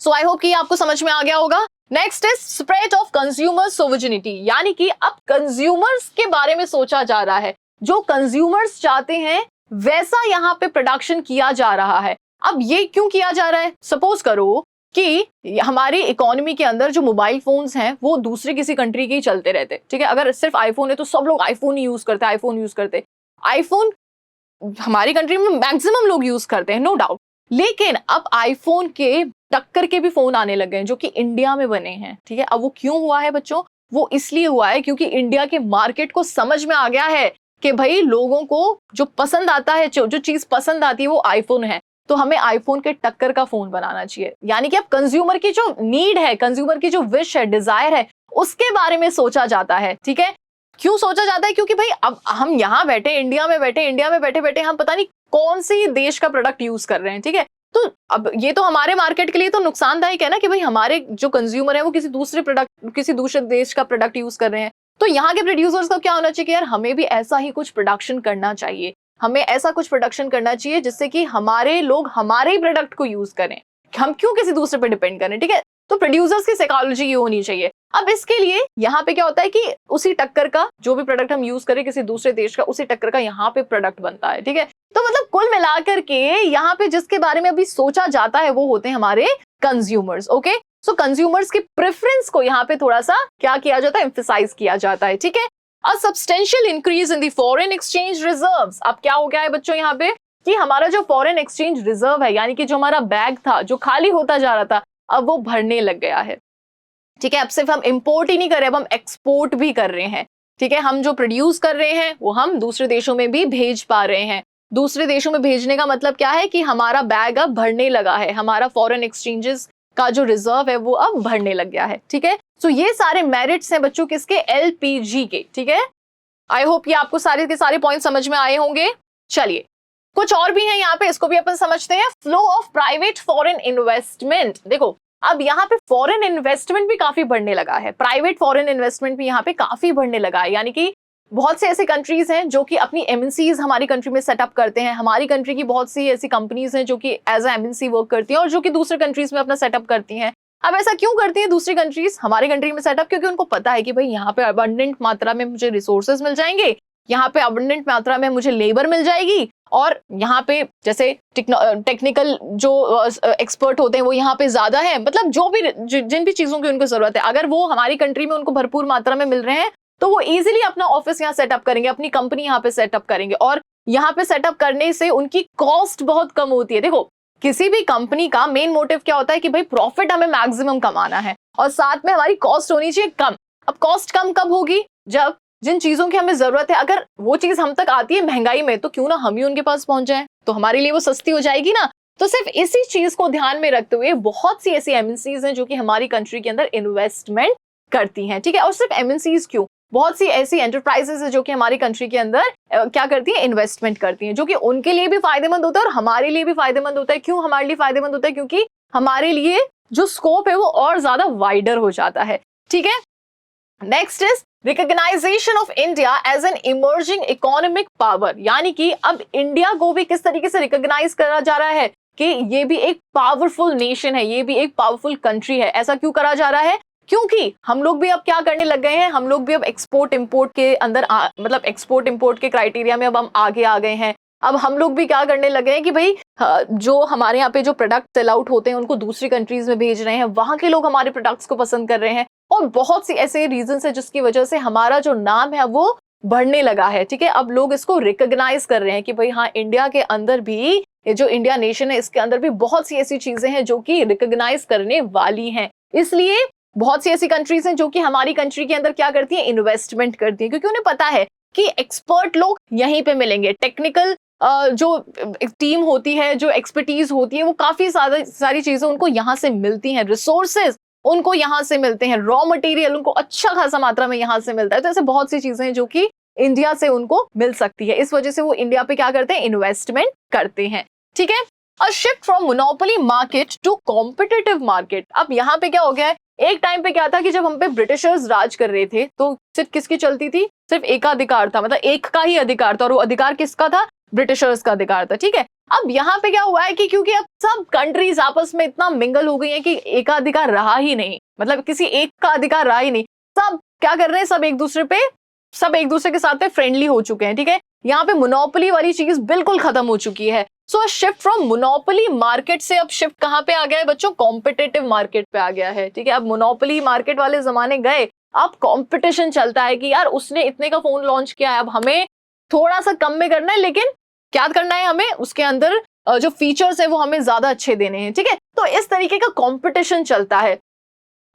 सो आई होप कि आपको समझ में आ गया होगा। Next is spread of consumer sovereignty, यानी कि अब कंज्यूमर्स के बारे में सोचा जा रहा है, जो कंज्यूमर्स चाहते हैं वैसा यहाँ पे प्रोडक्शन किया जा रहा है। अब ये क्यों किया जा रहा है, सपोज करो कि हमारी इकोनॉमी के अंदर जो मोबाइल फोन्स हैं वो दूसरे किसी कंट्री के ही चलते रहते। ठीक है, अगर सिर्फ आईफोन है तो सब लोग आईफोन ही यूज करते, आईफोन हमारी कंट्री में मैक्सिमम लोग यूज करते हैं, नो डाउट। लेकिन अब आईफोन के टक्कर के भी फोन आने लग गए हैं जो कि इंडिया में बने हैं, ठीक है। अब वो क्यों हुआ है बच्चों? वो इसलिए हुआ है क्योंकि इंडिया के मार्केट को समझ में आ गया है कि भाई लोगों को जो पसंद आता है, जो चीज पसंद आती है वो आईफोन है, तो हमें आईफोन के टक्कर का फोन बनाना चाहिए। यानी कि अब कंज्यूमर की जो नीड है, कंज्यूमर की जो विश है, डिजायर है, उसके बारे में सोचा जाता है, ठीक है। क्यों सोचा जाता है? क्योंकि भाई अब हम यहाँ बैठे, इंडिया में बैठे बैठे हम पता नहीं कौन सी देश का प्रोडक्ट यूज कर रहे हैं, ठीक है। तो अब ये तो हमारे मार्केट के लिए तो नुकसानदायक है ना कि भाई हमारे जो कंज्यूमर है वो किसी दूसरे देश का प्रोडक्ट यूज कर रहे हैं। तो यहाँ के प्रोड्यूसर्स का क्या होना चाहिए कि यार हमें भी ऐसा ही कुछ प्रोडक्शन करना चाहिए, हमें ऐसा कुछ प्रोडक्शन करना चाहिए जिससे कि हमारे लोग हमारे ही प्रोडक्ट को यूज करें, हम क्यों किसी दूसरे पे डिपेंड करें, ठीक है। तो प्रोड्यूसर्स की साइकोलॉजी ये होनी चाहिए। अब इसके लिए यहाँ पे क्या होता है कि उसी टक्कर का जो भी प्रोडक्ट हम यूज करें किसी दूसरे देश का, उसी टक्कर का यहाँ पे प्रोडक्ट बनता है, ठीक है। तो मतलब कुल मिलाकर के यहाँ पे जिसके बारे में अभी सोचा जाता है वो होते हैं हमारे कंज्यूमर्स, ओके। सो कंज्यूमर्स की प्रेफरेंस को यहाँ पे थोड़ा सा क्या किया जाता है, एम्फसाइज किया जाता है, ठीक है। A substantial increase in the foreign exchange reserves. अब क्या हो गया है बच्चों यहाँ पे कि हमारा जो फॉरेन एक्सचेंज रिजर्व है, यानी कि जो हमारा बैग था जो खाली होता जा रहा था, अब वो भरने लग गया है, ठीक है। अब सिर्फ हम इंपोर्ट ही नहीं कर रहे, अब हम एक्सपोर्ट भी कर रहे हैं, ठीक है। हम जो प्रोड्यूस कर रहे हैं वो हम दूसरे देशों में भी भेज पा रहे हैं। दूसरे देशों में भेजने का मतलब क्या है कि हमारा बैग अब भरने लगा है, हमारा फॉरेन एक्सचेंजेस का जो रिजर्व है वो अब भरने लग गया है, ठीक है। सो ये सारे मेरिट्स हैं बच्चों किसके, एलपीजी के, ठीक है। आई होप ये आपको सारे के सारे पॉइंट समझ में आए होंगे। चलिए कुछ और भी है यहाँ पे, इसको भी अपन समझते हैं। Flow of private foreign investment. देखो अब यहाँ पे फॉरेन इन्वेस्टमेंट भी काफी बढ़ने लगा है, प्राइवेट फॉरेन इन्वेस्टमेंट भी यहाँ पे काफी बढ़ने लगा है। यानी कि बहुत से ऐसे कंट्रीज हैं जो कि अपनी एमएनसीज हमारी कंट्री में सेटअप करते हैं, हमारी कंट्री की बहुत सी ऐसी कंपनीज हैं जो कि एज ए एमएनसी वर्क करती हैं और जो कि दूसरे कंट्रीज में अपना सेटअप करती हैं। अब ऐसा क्यों करती हैं दूसरी कंट्रीज हमारे कंट्री में सेटअप? क्योंकि उनको पता है कि भाई यहाँ पे अबंडेंट मात्रा में मुझे रिसोर्सेज मिल जाएंगे, यहाँ पे अबंडेंट मात्रा में मुझे लेबर मिल जाएगी, और यहाँ पे जैसे टेक्निकल जो एक्सपर्ट होते हैं वो यहाँ पे ज्यादा है। मतलब जो भी जिन भी चीजों की उनको जरूरत है, अगर वो हमारी कंट्री में उनको भरपूर मात्रा में मिल रहे हैं तो वो इजीली अपना ऑफिस यहाँ सेटअप करेंगे, अपनी कंपनी यहाँ पे सेटअप करेंगे, और यहाँ पे सेटअप करने से उनकी कॉस्ट बहुत कम होती है। देखो किसी भी कंपनी का मेन मोटिव क्या होता है कि भाई प्रॉफिट हमें मैक्सिमम कमाना है और साथ में हमारी कॉस्ट होनी चाहिए कम। अब कॉस्ट कम कब होगी? जब जिन चीजों की हमें जरूरत है अगर वो चीज हम तक आती है महंगाई में, तो क्यों ना हम ही उनके पास पहुंच जाए, तो हमारे लिए वो सस्ती हो जाएगी ना। तो सिर्फ इसी चीज को ध्यान में रखते हुए बहुत सी ऐसी एमएनसीज हैं जो कि हमारी कंट्री के अंदर इन्वेस्टमेंट करती हैं, ठीक है। और सिर्फ एमएनसीज क्यों, बहुत सी ऐसी एंटरप्राइजेस है जो कि हमारी कंट्री के अंदर क्या करती है, इन्वेस्टमेंट करती हैं, जो कि उनके लिए भी फायदेमंद होता है और हमारे लिए भी फायदेमंद होता है। क्यों हमारे लिए फायदेमंद होता है? क्योंकि हमारे लिए जो स्कोप है वो और ज्यादा वाइडर हो जाता है, ठीक है। Next is recognization of India as an emerging economic power. यानी कि अब इंडिया को भी किस तरीके से रिकॉग्नाइज करा जा रहा है कि ये भी एक पावरफुल नेशन है, ये भी एक पावरफुल कंट्री है। ऐसा क्यों करा जा रहा है? क्योंकि हम लोग भी अब क्या करने लग गए हैं, हम लोग भी अब एक्सपोर्ट इंपोर्ट के अंदर मतलब एक्सपोर्ट इंपोर्ट के क्राइटेरिया में अब हम आगे आ गए हैं। अब हम लोग भी क्या करने लगे हैं कि भाई जो हमारे यहाँ पे जो प्रोडक्ट सेल आउट होते हैं उनको दूसरी कंट्रीज में भेज रहे हैं, वहां के लोग हमारे प्रोडक्ट्स को पसंद कर रहे हैं, और बहुत सी ऐसे रीजन है जिसकी वजह से हमारा जो नाम है वो बढ़ने लगा है, ठीक है। अब लोग इसको रिकॉग्नाइज कर रहे हैं कि भाई हाँ, इंडिया के अंदर भी ये जो इंडिया नेशन है इसके अंदर भी बहुत सी ऐसी चीजें हैं जो कि रिकॉग्नाइज करने वाली हैं। इसलिए बहुत सी ऐसी कंट्रीज हैं जो कि हमारी कंट्री के अंदर क्या करती हैं, इन्वेस्टमेंट करती हैं, क्योंकि उन्हें पता है कि एक्सपर्ट लोग यहीं पे मिलेंगे, टेक्निकल जो टीम होती है, जो एक्सपर्टीज होती है, वो काफी सारी चीजें उनको यहाँ से मिलती हैं, रिसोर्सेज उनको यहाँ से मिलते हैं, रॉ मटेरियल उनको अच्छा खासा मात्रा में यहाँ से मिलता है। तो ऐसे बहुत सी चीजें हैं जो कि इंडिया से उनको मिल सकती है, इस वजह से वो इंडिया पे क्या करते हैं, इन्वेस्टमेंट करते हैं, ठीक है। A shift from monopoly market to competitive market. अब यहाँ पे क्या हो गया है, एक टाइम पे क्या था कि जब हम पे ब्रिटिशर्स राज कर रहे थे तो सिर्फ किसकी चलती थी, सिर्फ एकाधिकार था, मतलब एक का ही अधिकार था, और वो अधिकार किसका था, ब्रिटिशर्स का अधिकार था, ठीक है। अब यहाँ पे क्या हुआ है कि क्योंकि अब सब कंट्रीज आपस में इतना मिंगल हो गई है कि एकाधिकार रहा ही नहीं, मतलब किसी एक का अधिकार रहा ही नहीं, सब क्या कर रहे हैं, सब एक दूसरे के साथ में फ्रेंडली हो चुके हैं, ठीक है। यहाँ पे मोनोपोली वाली चीज बिल्कुल खत्म हो चुकी है। सो शिफ्ट फ्रॉम मोनोपोली मार्केट से अब शिफ्ट कहाँ पे आ गया है बच्चों, कॉम्पिटिटिव मार्केट पे आ गया है, ठीक है। अब मोनोपोली मार्केट वाले जमाने गए, अब कॉम्पिटिशन चलता है कि यार उसने इतने का फोन लॉन्च किया है, अब हमें थोड़ा सा कम में करना है, लेकिन क्या करना है हमें, उसके अंदर जो फीचर्स है वो हमें ज्यादा अच्छे देने हैं, ठीक है। तो इस तरीके का कंपटीशन चलता है।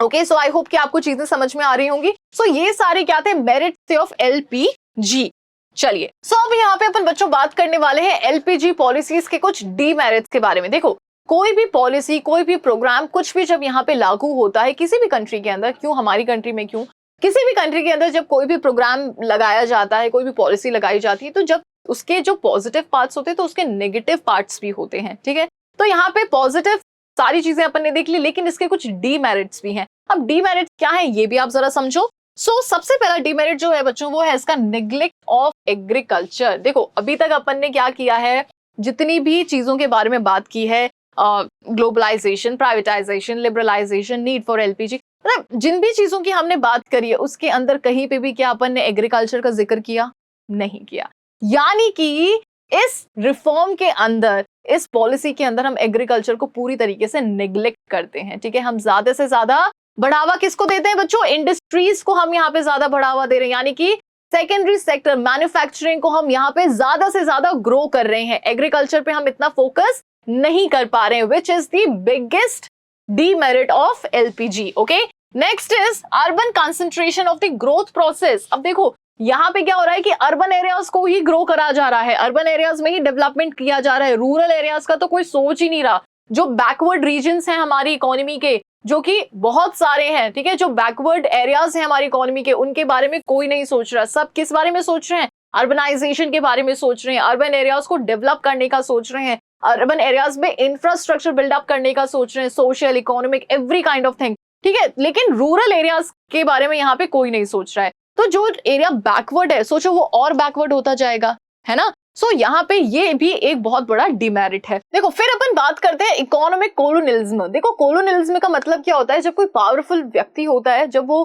ओके, सो आई होप कि आपको चीजें समझ में आ रही होंगी। सो ये सारे क्या थे, मेरिट थे ऑफ एलपीजी। चलिए, सो अब यहाँ पे अपन बच्चों बात करने वाले हैं एलपीजी पॉलिसीज के कुछ डीमेरिट्स के बारे में। देखो, कोई भी पॉलिसी, कोई भी प्रोग्राम, कुछ भी जब यहाँ पे लागू होता है किसी भी कंट्री के अंदर, क्यों हमारी कंट्री में, क्यों किसी भी कंट्री के अंदर, जब कोई भी प्रोग्राम लगाया जाता है, कोई भी पॉलिसी लगाई जाती है, तो जब उसके जो पॉजिटिव पार्ट्स होते हैं तो उसके नेगेटिव पार्ट्स भी होते हैं, ठीक है। तो यहाँ पे पॉजिटिव सारी चीजें अपन ने देख ली, लेकिन इसके कुछ डीमेरिट्स भी हैं। अब डीमेरिट्स क्या है ये भी आप जरा समझो। सबसे पहला डीमेरिट जो है बच्चों, वो है इसका नेग्लेक्ट ऑफ एग्रीकल्चर। देखो, अभी तक अपन ने क्या किया है, जितनी भी चीजों के बारे में बात की है, globalization, privatization, liberalization, need for LPG, मतलब जिन भी चीजों की हमने बात करी है उसके अंदर कहीं पे भी क्या अपन ने एग्रीकल्चर का जिक्र किया, नहीं किया। यानी कि इस रिफॉर्म के अंदर, इस पॉलिसी के अंदर हम एग्रीकल्चर को पूरी तरीके से नेग्लेक्ट करते हैं, ठीक है। हम ज्यादा से ज्यादा बढ़ावा किसको देते हैं बच्चों, इंडस्ट्रीज को हम यहाँ पे ज्यादा बढ़ावा दे रहे हैं, यानी कि सेकेंडरी सेक्टर, मैन्युफैक्चरिंग को हम यहाँ पे ज्यादा से ज्यादा ग्रो कर रहे हैं। एग्रीकल्चर पे हम इतना फोकस नहीं कर पा रहे हैं, which is the biggest demerit of LPG. Okay, next is urban concentration of the growth process. अब देखो, यहाँ पे क्या हो रहा है कि अर्बन एरियाज को ही ग्रो करा जा रहा है, अर्बन एरियाज में ही डेवलपमेंट किया जा रहा है, रूरल एरियाज का तो कोई सोच ही नहीं रहा। जो बैकवर्ड रीजन्स हैं हमारी इकोनॉमी के, जो कि बहुत सारे हैं, ठीक है, जो बैकवर्ड एरियाज हैं हमारी इकोनॉमी के, उनके बारे में कोई नहीं सोच रहा। सब किस बारे में सोच रहे हैं, अर्बनाइजेशन के बारे में सोच रहे हैं, अर्बन एरियाज को डेवलप करने का सोच रहे हैं, अर्बन एरियाज में इंफ्रास्ट्रक्चर बिल्डअप करने का सोच रहे हैं, social, economic, every kind of thing, ठीक है। लेकिन रूरल एरियाज के बारे में यहाँ पे कोई नहीं सोच रहा है। तो जो एरिया बैकवर्ड है, सोचो वो और बैकवर्ड होता जाएगा, है ना। यहाँ पे ये भी एक बहुत बड़ा डिमेरिट है। देखो, फिर अपन बात करते हैं इकोनॉमिक कोलोनियलिज्म। देखो, कोलोनियलिज्म का मतलब क्या होता है, जब कोई पावरफुल व्यक्ति होता है, जब वो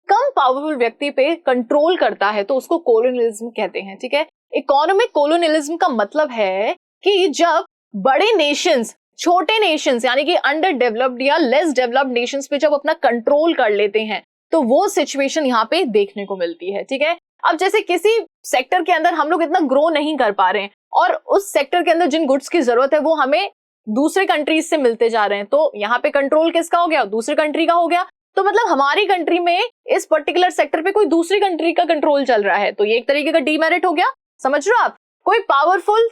कम पावरफुल व्यक्ति पे कंट्रोल करता है तो उसको कोलोनियलिज्म कहते हैं, ठीक है। इकोनॉमिक कोलोनियलिज्म का मतलब है कि जब बड़े नेशंस छोटे नेशंस यानी कि अंडर डेवलप्ड या लेस डेवलप्ड नेशंस पे जब अपना कंट्रोल कर लेते हैं, तो वो सिचुएशन यहाँ पे देखने को मिलती है, ठीक है। अब जैसे किसी सेक्टर के अंदर हम लोग इतना ग्रो नहीं कर पा रहे हैं और उस सेक्टर के अंदर जिन गुड्स की जरूरत है वो हमें दूसरे कंट्रीज से मिलते जा रहे हैं, तो यहाँ पे कंट्रोल किसका हो गया, दूसरी कंट्री का हो गया। तो मतलब हमारी कंट्री में इस पर्टिकुलर सेक्टर पे कोई दूसरी कंट्री का कंट्रोल चल रहा है, तो ये एक तरीके का डीमेरिट हो गया। समझ रहे हो आप, कोई पावरफुल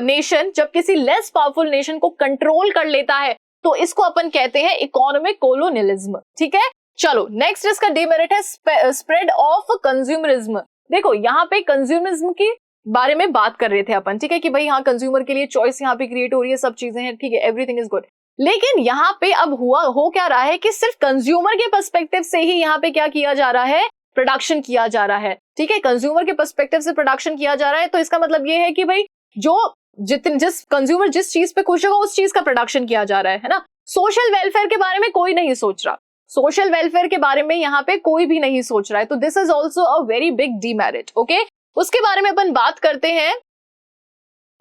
नेशन जब किसी लेस पावरफुल नेशन को कंट्रोल कर लेता है तो इसको अपन कहते हैं इकोनॉमिक कोलोनियलिज्म, ठीक है। चलो, नेक्स्ट इसका डीमेरिट है स्प्रेड ऑफ कंज्यूमरिज्म। देखो, यहाँ पे कंज्यूमरिज्म के बारे में बात कर रहे थे अपन, ठीक है, कि भाई हाँ, कंज्यूमर के लिए चॉइस यहाँ पे क्रिएट हो रही है, सब चीजें हैं, ठीक है, एवरीथिंग इज गुड। लेकिन यहाँ पे अब हो क्या रहा है कि सिर्फ कंज्यूमर के पर्सपेक्टिव से ही यहाँ पे क्या किया जा रहा है, प्रोडक्शन किया जा रहा है, ठीक है। कंज्यूमर के पर्सपेक्टिव से प्रोडक्शन किया जा रहा है, तो इसका मतलब ये है कि भाई जिस कंज्यूमर जिस चीज पे खुश होगा उस चीज का प्रोडक्शन किया जा रहा है ना। सोशल वेलफेयर के बारे में कोई नहीं सोच रहा, सोशल वेलफेयर के बारे में यहाँ पे कोई भी नहीं सोच रहा है, तो this is also a very big demerit. Okay, उसके बारे में अपन बात करते हैं।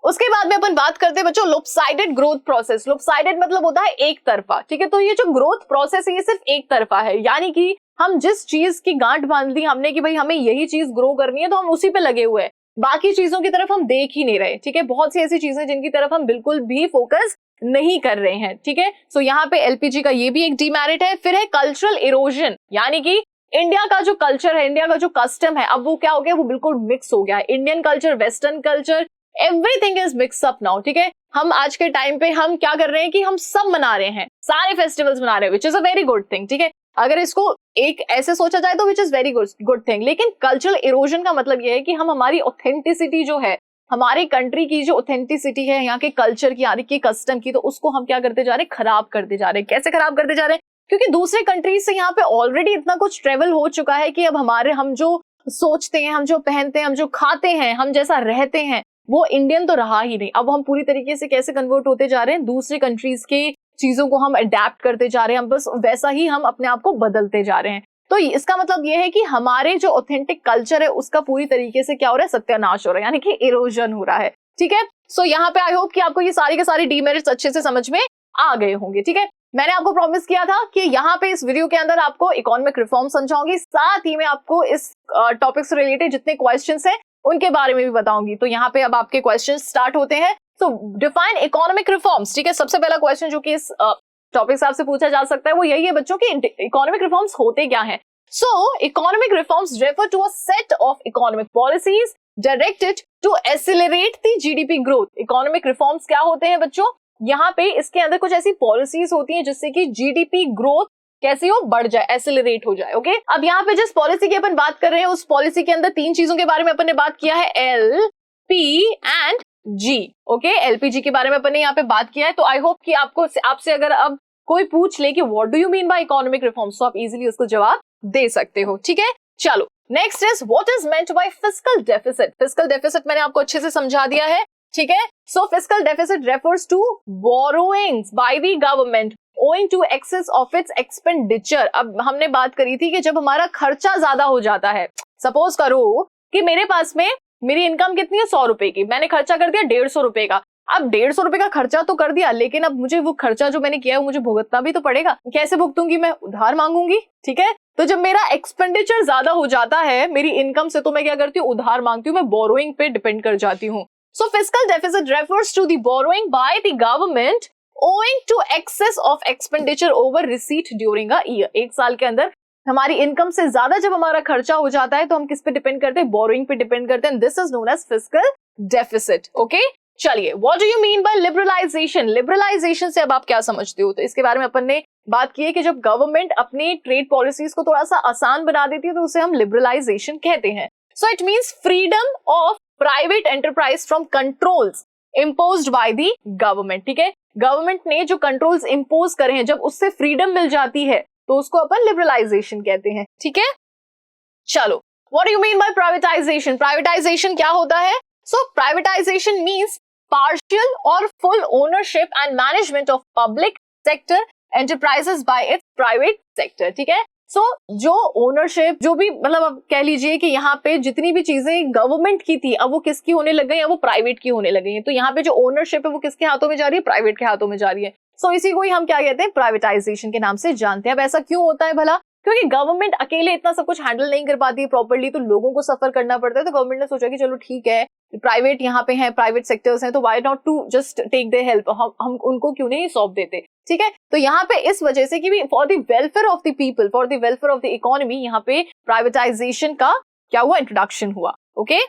उसके बाद में अपन बात करते हैं बच्चों लोपसाइडेड ग्रोथ प्रोसेस। लोपसाइडेड मतलब होता है एक तरफा, ठीक है। तो ये जो ग्रोथ प्रोसेस है ये सिर्फ एक तरफा है, यानी कि हम जिस चीज की गांठ बांध दी हमने कि भाई हमें यही चीज ग्रो करनी है तो हम उसी पे लगे हुए हैं, बाकी चीजों की तरफ हम देख ही नहीं रहे, ठीक है। बहुत सी ऐसी चीजें जिनकी तरफ हम बिल्कुल भी फोकस नहीं कर रहे हैं, ठीक है। सो यहाँ पे एलपीजी का ये भी एक डीमेरिट है। फिर है कल्चरल इरोजन, यानी कि इंडिया का जो कल्चर है, इंडिया का जो कस्टम है, अब वो क्या हो गया, वो बिल्कुल मिक्स हो गया है। Indian culture, western culture, everything is mix up now, ठीक है। हम आज के टाइम पे हम क्या कर रहे हैं कि हम सब मना रहे हैं, सारे फेस्टिवल्स मना रहे हैं, which is a very good thing, ठीक है। अगर इसको एक ऐसे सोचा जाए तो which is very good thing. लेकिन कल्चरल इरोजन का मतलब यह है कि हम हमारी ऑथेंटिसिटी जो है, हमारी कंट्री की जो ऑथेंटिसिटी है, यहाँ के कल्चर की, यानी कि कस्टम की, तो उसको हम क्या करते जा रहे हैं, खराब करते जा रहे हैं। कैसे खराब करते जा रहे हैं, क्योंकि दूसरे कंट्रीज से यहाँ पे ऑलरेडी इतना कुछ ट्रेवल हो चुका है कि अब हम जो सोचते हैं, हम जो पहनते हैं, हम जो खाते हैं, हम जैसा रहते हैं, वो इंडियन तो रहा ही नहीं। अब हम पूरी तरीके से कैसे कन्वर्ट होते जा रहे हैं, दूसरे कंट्रीज के चीजों को हम अडेप्ट करते जा रहे हैं, हम बस वैसा ही हम अपने आप को बदलते जा रहे हैं। तो इसका मतलब ये है कि हमारे जो ऑथेंटिक कल्चर है उसका पूरी तरीके से क्या हो रहा है, सत्यानाश हो रहा है, यानी कि इरोजन हो रहा है, ठीक है। सो यहाँ पे आई होप कि आपको ये सारी के सारी डीमेरिट्स अच्छे से समझ में आ गए होंगे, ठीक है। मैंने आपको प्रॉमिस किया था कि यहाँ पे इस वीडियो के अंदर आपको इकोनॉमिक रिफॉर्म समझाऊंगी, साथ ही में आपको इस टॉपिक से रिलेटेड जितने क्वेश्चंस हैं उनके बारे में भी बताऊंगी। तो यहाँ पे अब आपके क्वेश्चन स्टार्ट होते हैं। सो डिफाइन इकोनॉमिक रिफॉर्म्स, ठीक है। सबसे पहला क्वेश्चन जो कि इस टॉपिक से आपसे पूछा जा सकता है वो यही है बच्चों की इकोनॉमिक रिफॉर्म्स होते क्या हैं। So economic reforms refer to a set of economic policies directed to accelerate the GDP growth. Economic reforms क्या होते हैं बच्चों, यहाँ पे इसके अंदर कुछ ऐसी पॉलिसीज होती हैं जिससे कि जीडीपी ग्रोथ कैसी हो, बढ़ जाए, एक्सेलरेट हो जाए। ओके, अब यहाँ पे जिस पॉलिसी की अपन बात कर रहे हैं उस पॉलिसी के अंदर तीन चीजों के बारे में अपन ने बात किया है, L, P and G. Okay, LPG के बारे में अपन ने यहाँ पे बात किया है। तो आई होप कि आपसे अगर अब कोई पूछ ले कि what do you mean bye economic reforms, तो आप इजीली उसको जवाब दे सकते हो। ठीक है, चलो next is what is meant by fiscal deficit. Fiscal deficit मैंने आपको अच्छे से समझा दिया है। ठीक है, so fiscal deficit refers to borrowings by the government owing to excess of its expenditure। अब हमने बात करी थी कि जब हमारा खर्चा ज्यादा हो जाता है, सपोज करो कि मेरे पास में मेरी इनकम कितनी है 100 रुपए की, मैंने खर्चा कर दिया 150 रुपए का। अब 150 रुपए का खर्चा तो कर दिया, लेकिन अब मुझे वो खर्चा जो मैंने किया है मुझे भुगतना भी तो पड़ेगा। कैसे भुगतूंगी मैं, उधार मांगूंगी। ठीक है, तो जब मेरा एक्सपेंडिचर ज्यादा हो जाता है मेरी इनकम से, तो मैं क्या करती हूँ, उधार मांगती हूँ, मैं बोरोइंग पे डिपेंड कर जाती हूँ। So fiscal deficit refers to the borrowing by the government owing to excess of expenditure over receipt during a year। एक साल के अंदर हमारी इनकम से ज्यादा जब हमारा खर्चा हो जाता है तो हम किस पे डिपेंड करते हैं, बोरोइंग पे डिपेंड करते हैं। This is known as fiscal deficit. Okay, चलिए what do you mean by liberalisation. Liberalisation से अब आप क्या समझते हो, तो इसके बारे में अपन ने बात की है कि जब गवर्नमेंट अपनी ट्रेड पॉलिसीज को थोड़ा सा आसान बना देती है तो उसे हम लिबरलाइजेशन कहते हैं। So it means freedom of private enterprise from controls imposed bye the government. ठीक है, गवर्नमेंट ने जो कंट्रोल्स इंपोज करे हैं, जब उससे फ्रीडम मिल जाती है तो उसको अपन लिबरलाइजेशन कहते हैं। ठीक है, चलो what do you mean bye privatisation. Privatisation क्या होता है, सो प्राइवेटाइजेशन मींस पार्शियल और full ownership and management of public sector enterprises bye it's private sector. ठीक है, सो जो ओनरशिप, जो भी मतलब आप कह लीजिए कि यहाँ पे जितनी भी चीजें गवर्नमेंट की थी अब वो किसकी होने लग गई है, वो प्राइवेट की होने लग गई है। तो यहाँ पे जो ओनरशिप है वो किसके हाथों में जा रही है, प्राइवेट के हाथों में जा रही है। सो इसी को ही हम क्या कहते हैं, प्राइवेटाइजेशन के नाम से जानते हैं। अब ऐसा क्यों होता है भला, क्योंकि गवर्नमेंट अकेले इतना सब कुछ हैंडल नहीं कर पाती है प्रॉपर्ली, तो लोगों को सफर करना पड़ता है। तो गवर्नमेंट ने सोचा कि चलो ठीक है, प्राइवेट यहाँ पे हैं, प्राइवेट सेक्टर्स हैं, तो why not to just take their help, हम उनको क्यों नहीं सौंप देते। ठीक है, तो यहाँ पे इस वजह से कि for the welfare of the people, for the welfare of the economy, यहाँ पे प्राइवेटाइजेशन का क्या हुआ, इंट्रोडक्शन हुआ। ओके,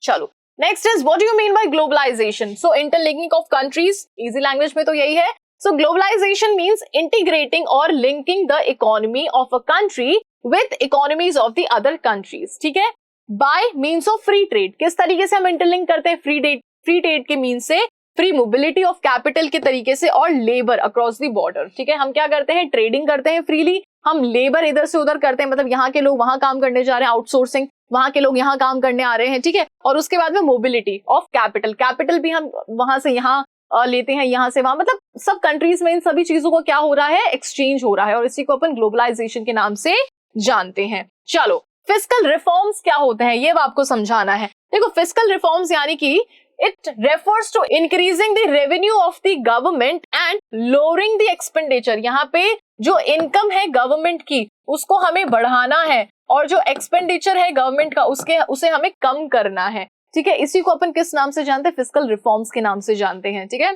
चलो next is what do you mean by globalization. So interlinking of countries, easy language में तो यही है। सो ग्लोबलाइजेशन मीन्स इंटीग्रेटिंग और linking the economy of a country with economies of the other countries. ठीक है, by means of free trade. किस तरीके से हम इंटरलिंक करते हैं, फ्री ट्रेड के मीन्स से फ्री मोबिलिटी ऑफ कैपिटल के तरीके से और लेबर अक्रॉस द बॉर्डर। ठीक है, हम क्या करते हैं, ट्रेडिंग करते हैं फ्रीली, हम लेबर इधर से उधर करते हैं, मतलब यहाँ के लोग वहां काम करने जा रहे हैं, आउटसोर्सिंग, वहां के लोग यहाँ काम करने आ रहे हैं। ठीक है, और उसके बाद में मोबिलिटी ऑफ कैपिटल, कैपिटल भी हम वहां से यहाँ लेते हैं, यहाँ से वहां, मतलब सब कंट्रीज में इन सभी चीजों को क्या हो रहा है, एक्सचेंज हो रहा है, और इसी को अपन ग्लोबलाइजेशन के नाम से जानते हैं। चलो फिस्कल रिफॉर्म्स क्या होते हैं ये आपको समझाना है। देखो फिस्कल रिफॉर्म्स यानी कि it refers to increasing the revenue of the government and lowering the expenditure. यहाँ पे जो इनकम है गवर्नमेंट की उसको हमें बढ़ाना है, और जो एक्सपेंडिचर है गवर्नमेंट का उसे हमें कम करना है। ठीक है, इसी को अपन किस नाम से जानते हैं, फिस्कल रिफॉर्म्स के नाम से जानते हैं। ठीक है,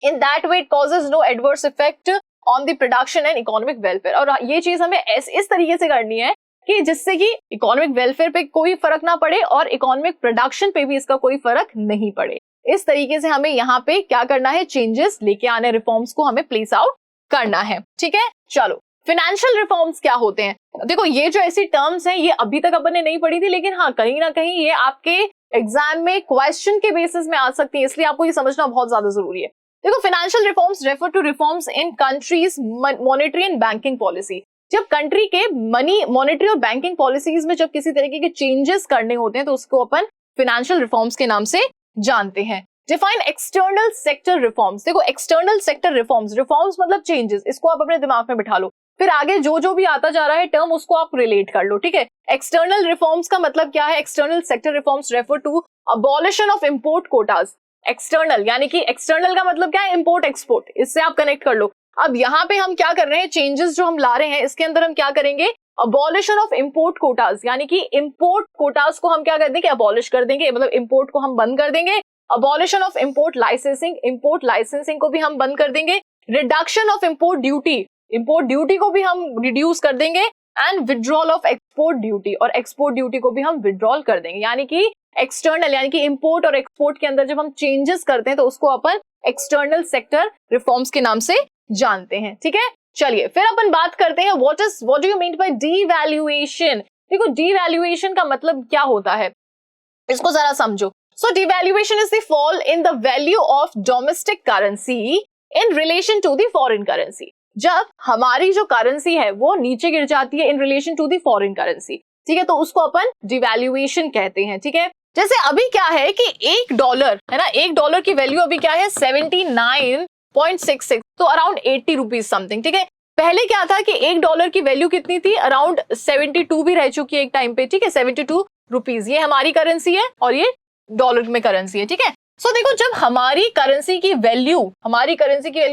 in that way it causes no adverse effect on the production and economic welfare. और ये चीज हमें इस तरीके से करनी है कि जिससे कि इकोनॉमिक वेलफेयर पे कोई फर्क ना पड़े और इकोनॉमिक प्रोडक्शन पे भी इसका कोई फर्क नहीं पड़े। इस तरीके से हमें यहाँ पे क्या करना है, चेंजेस लेके आने, रिफॉर्म्स को हमें प्लेस आउट करना है। ठीक है, चलो फाइनेंशियल रिफॉर्म्स क्या होते हैं। देखो ये जो ऐसी टर्म्स हैं ये अभी तक अपन ने नहीं पढ़ी थी, लेकिन हाँ कहीं ना कहीं ये आपके एग्जाम में क्वेश्चन के बेसिस में आ सकती है, इसलिए आपको ये समझना बहुत ज्यादा जरूरी है। देखो financial reforms refer to reforms in countries monetary and banking policy. जब कंट्री के मनी, मॉनेटरी और बैंकिंग पॉलिसीज में जब किसी तरीके के चेंजेस करने होते हैं तो उसको अपन फाइनेंशियल रिफॉर्म्स के नाम से जानते हैं। Define external sector reforms. देखो एक्सटर्नल सेक्टर रिफॉर्म्स मतलब चेंजेस, इसको आप अपने दिमाग में बिठा लो, फिर आगे जो भी आता जा रहा है टर्म उसको आप रिलेट कर लो। ठीक है, एक्सटर्नल रिफॉर्म्स का मतलब क्या है, external sector reforms refer to abolition of import quotas. External यानी कि एक्सटर्नल का मतलब क्या है, इंपोर्ट एक्सपोर्ट, इससे आप कनेक्ट कर लो। अब यहाँ पे हम क्या कर रहे हैं, चेंजेस जो हम ला रहे हैं इसके अंदर हम क्या करेंगे, अबॉलिशन ऑफ इंपोर्ट कोटाज, यानी कि इंपोर्ट कोटाज को हम क्या कर देंगे, अबॉलिश कर देंगे, मतलब इंपोर्ट को हम बंद कर देंगे। Abolition of import licensing, import licensing को भी हम बंद कर देंगे। Reduction of import duty, import duty को भी हम रिड्यूस कर देंगे। And withdrawal of export duty, और एक्सपोर्ट ड्यूटी को भी हम विड्रॉल कर देंगे। यानी कि एक्सटर्नल, यानी कि इंपोर्ट और एक्सपोर्ट के अंदर जब हम चेंजेस करते हैं तो उसको अपन एक्सटर्नल सेक्टर रिफॉर्म्स के नाम से जानते हैं। ठीक है, चलिए फिर अपन बात करते हैं what do you mean by devaluation. देखो डीवैल्यूएशन का मतलब क्या होता है, इसको जरा समझो। So devaluation is the fall in the value of domestic currency in relation to the foreign currency. जब हमारी जो करेंसी है वो नीचे गिर जाती है in relation to the foreign currency, ठीक है, तो उसको अपन डिवैल्यूएशन कहते हैं। ठीक है, जैसे अभी क्या है कि $1 है ना, $1 की वैल्यू अभी क्या है 79.66, तो अराउंड 80 रुपीज समथिंग। ठीक है, पहले क्या था कि $1 की वैल्यू कितनी थी, अराउंड 72 भी रह चुकी है एक टाइम पे। ठीक है, 72 रुपीज, ये हमारी करेंसी है और ये डॉलर में करेंसी है। ठीक है, सो देखो जब हमारी करेंसी की वैल्यू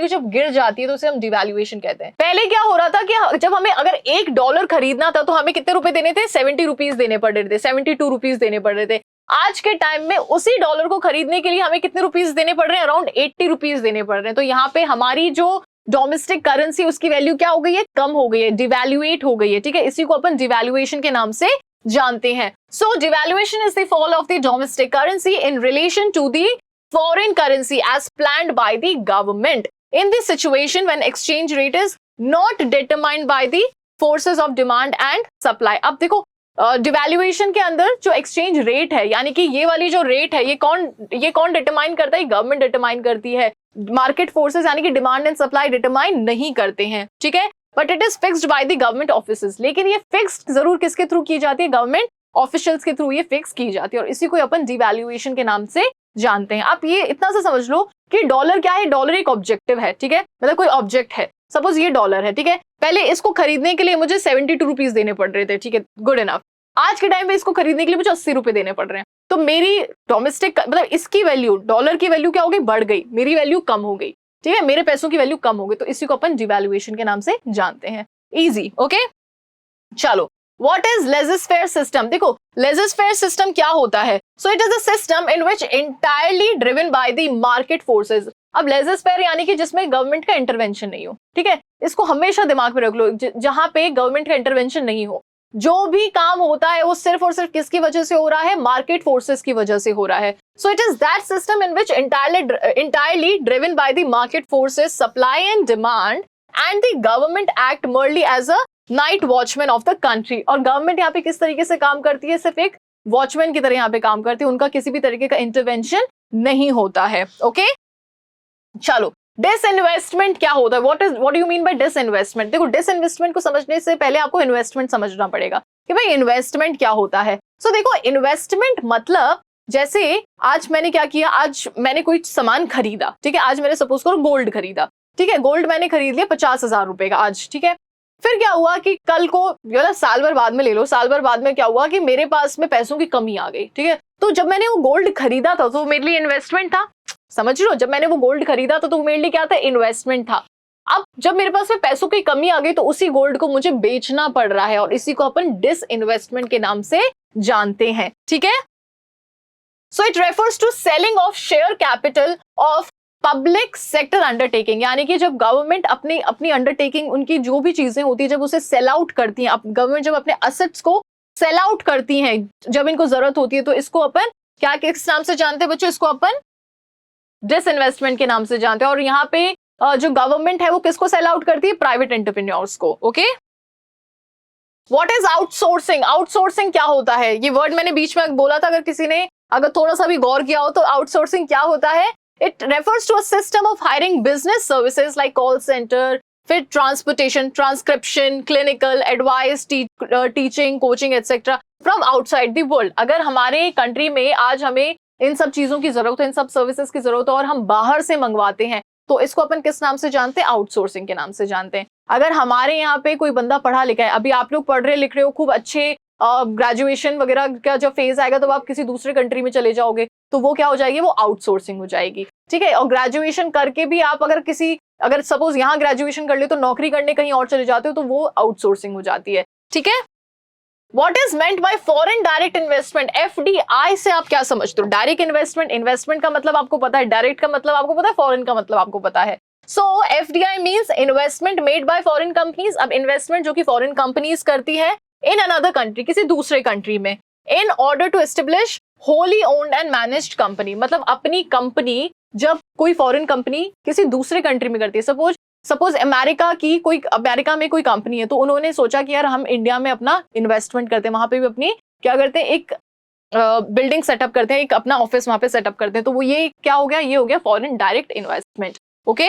जब गिर जाती है तो उसे हम डिवैल्यूएशन कहते हैं। पहले क्या हो रहा था कि जब हमें अगर $1 खरीदना था तो हमें कितने रुपए देने थे, 70 रुपीज देने पड़ रहे थे, 72 रुपीज देने पड़ रहे थे। आज के टाइम में उसी डॉलर को खरीदने के लिए हमें कितने रुपीज देने पड़ रहे हैं, अराउंड 80 रुपीज देने पड़ रहे हैं। तो यहाँ पे हमारी जो डोमेस्टिक करेंसी उसकी वैल्यू क्या हो गई है, कम हो गई है, डिवैल्यूएट हो गई है। ठीक है, इसी को अपन डिवैल्यूएशन के नाम से जानते हैं। So devaluation is the fall of the domestic currency in relation to the foreign currency as planned by the government in the situation when exchange rate is not determined by the forces of demand and supply। अब देखो devaluation के अंदर जो exchange rate है, यानी कि ये वाली जो रेट है, ये कौन डिटरमाइन करता है, गवर्नमेंट डिटरमाइन करती है। मार्केट फोर्सेस यानी कि डिमांड एंड सप्लाई डिटरमाइन नहीं करते हैं। ठीक है, but it is fixed by the government offices. लेकिन ये फिक्स्ड जरूर किसके थ्रू की जाती है, गवर्नमेंट ऑफिशियल्स के थ्रू ये फिक्स की जाती है, और इसी को अपन डिवैल्यूएशन के नाम से जानते हैं। आप ये इतना सा समझ लो कि डॉलर क्या है, डॉलर एक ऑब्जेक्टिव है। ठीक है, मतलब कोई ऑब्जेक्ट है, सपोज ये डॉलर है। ठीक है, पहले इसको खरीदने के लिए मुझे 72 रुपीज देने पड़ रहे थे। ठीक है, गुड इनफ। आज के टाइम पे इसको खरीदने के लिए मुझे 80 रुपए देने पड़ रहे हैं। तो मेरी डोमेस्टिक मतलब इसकी वैल्यू, डॉलर की वैल्यू क्या हो गई, बढ़ गई, मेरी वैल्यू कम हो गई। ठीक है, मेरे पैसों की वैल्यू कम हो गई, तो इसी को अपन डिवैल्यूएशन के नाम से जानते हैं। Easy, okay. चलो, What is laissez-faire system? देखो laissez-faire system क्या होता है? So it is a system in which entirely driven by the market forces। अब laissez-faire यानी कि जिसमें गवर्नमेंट का इंटरवेंशन नहीं हो। ठीक है, इसको हमेशा दिमाग में रख लो, जहां पे गवर्नमेंट का इंटरवेंशन नहीं हो, जो भी काम होता है वो सिर्फ और सिर्फ किसकी वजह से हो रहा है, मार्केट फोर्सेस की वजह से हो रहा है। So it is that system in which entirely driven by the market forces, supply and demand, and the government act merely as a night watchman of the country. और गवर्नमेंट यहाँ पे किस तरीके से काम करती है, सिर्फ एक वॉचमैन की तरह यहाँ पे काम करती है, उनका किसी भी तरीके का इंटरवेंशन नहीं होता है। ओके, चलो डिसइन्वेस्टमेंट क्या होता है, what do you mean bye disinvestment. देखो डिसइन्वेस्टमेंट को समझने से पहले आपको इन्वेस्टमेंट समझना पड़ेगा कि भाई इन्वेस्टमेंट क्या होता है। सो देखो इन्वेस्टमेंट मतलब जैसे आज मैंने क्या किया, आज मैंने कोई सामान खरीदा। ठीक है, आज मैंने सपोज करो गोल्ड खरीदा। ठीक है, गोल्ड मैंने खरीद लिया 50,000 रुपए का आज। ठीक है, फिर क्या हुआ कि कल को साल भर बाद में ले लो, साल भर बाद में क्या हुआ कि मेरे पास में पैसों की कमी आ गई। ठीक है, तो जब मैंने वो गोल्ड खरीदा था तो मेरे लिए इन्वेस्टमेंट था। समझ लो, जब मैंने वो गोल्ड खरीदा था तो मेरे लिए क्या था, इन्वेस्टमेंट था। अब जब मेरे पास में पैसों की कमी आ गई तो उसी गोल्ड को मुझे बेचना पड़ रहा है, और इसी को अपन डिसइन्वेस्टमेंट के नाम से जानते हैं। ठीक है, so it refers to selling of share capital of public sector undertaking, यानी कि जब गवर्नमेंट अपनी अंडरटेकिंग, उनकी जो भी चीजें होती है, जब उसे सेल आउट करती हैं, गवर्नमेंट जब अपने असेट्स को सेल आउट करती हैं जब इनको जरूरत होती है, तो इसको अपन क्या किस नाम से जानते हैं बच्चों, इसको अपन डिसइन्वेस्टमेंट के नाम से जानते हैं। और यहाँ पे जो गवर्नमेंट है वो किसको सेल आउट करती है, प्राइवेट एंटरप्रेन्योर्स को। Okay, what is outsourcing, outsourcing क्या होता है, ये वर्ड मैंने बीच में बोला था, अगर किसी ने अगर थोड़ा सा भी गौर किया हो तो आउटसोर्सिंग क्या होता है, it refers to a system of hiring business services like call center, फिर transportation, transcription, clinical, advice, teaching, coaching, etc. from outside the world। अगर हमारे कंट्री में आज हमें इन सब चीजों की जरूरत है, इन सब सर्विसेज की जरूरत है और हम बाहर से मंगवाते हैं, तो इसको अपन किस नाम से जानते हैं, आउटसोर्सिंग के नाम से जानते हैं। अगर हमारे यहाँ पे कोई बंदा पढ़ा लिखा है, अभी आप लोग पढ़ रहे लिख रहे हो, खूब अच्छे ग्रेजुएशन वगैरह का जब फेज आएगा तो आप किसी दूसरे कंट्री में चले जाओगे, तो वो क्या हो जाएगी, वो आउटसोर्सिंग हो जाएगी। ठीक है, और ग्रेजुएशन करके भी आप अगर सपोज यहाँ ग्रेजुएशन कर ले तो नौकरी करने कहीं और चले जाते हो, तो वो आउटसोर्सिंग हो जाती है। ठीक है। What is meant by foreign direct investment? FDI से आप क्या समझते हो? डायरेक्ट इन्वेस्टमेंट, इन्वेस्टमेंट का मतलब आपको पता है, डायरेक्ट का मतलब आपको पता है, फॉरेन का मतलब आपको पता है। So FDI means investment made by foreign companies। अब इन्वेस्टमेंट जो कि फॉरेन कंपनीज करती है इन अनदर कंट्री, किसी दूसरे कंट्री में, in order to establish wholly owned and managed company. मतलब अपनी कंपनी जब कोई फॉरेन कंपनी किसी दूसरे कंट्री में करती है, सपोज अमेरिका में कोई कंपनी है, तो उन्होंने सोचा कि यार हम इंडिया में अपना इन्वेस्टमेंट करते हैं, वहां पे भी अपनी क्या करते हैं, एक बिल्डिंग सेटअप करते हैं, एक अपना ऑफिस वहां पे सेटअप करते हैं, तो वो ये क्या हो गया, ये हो गया foreign direct investment. Okay,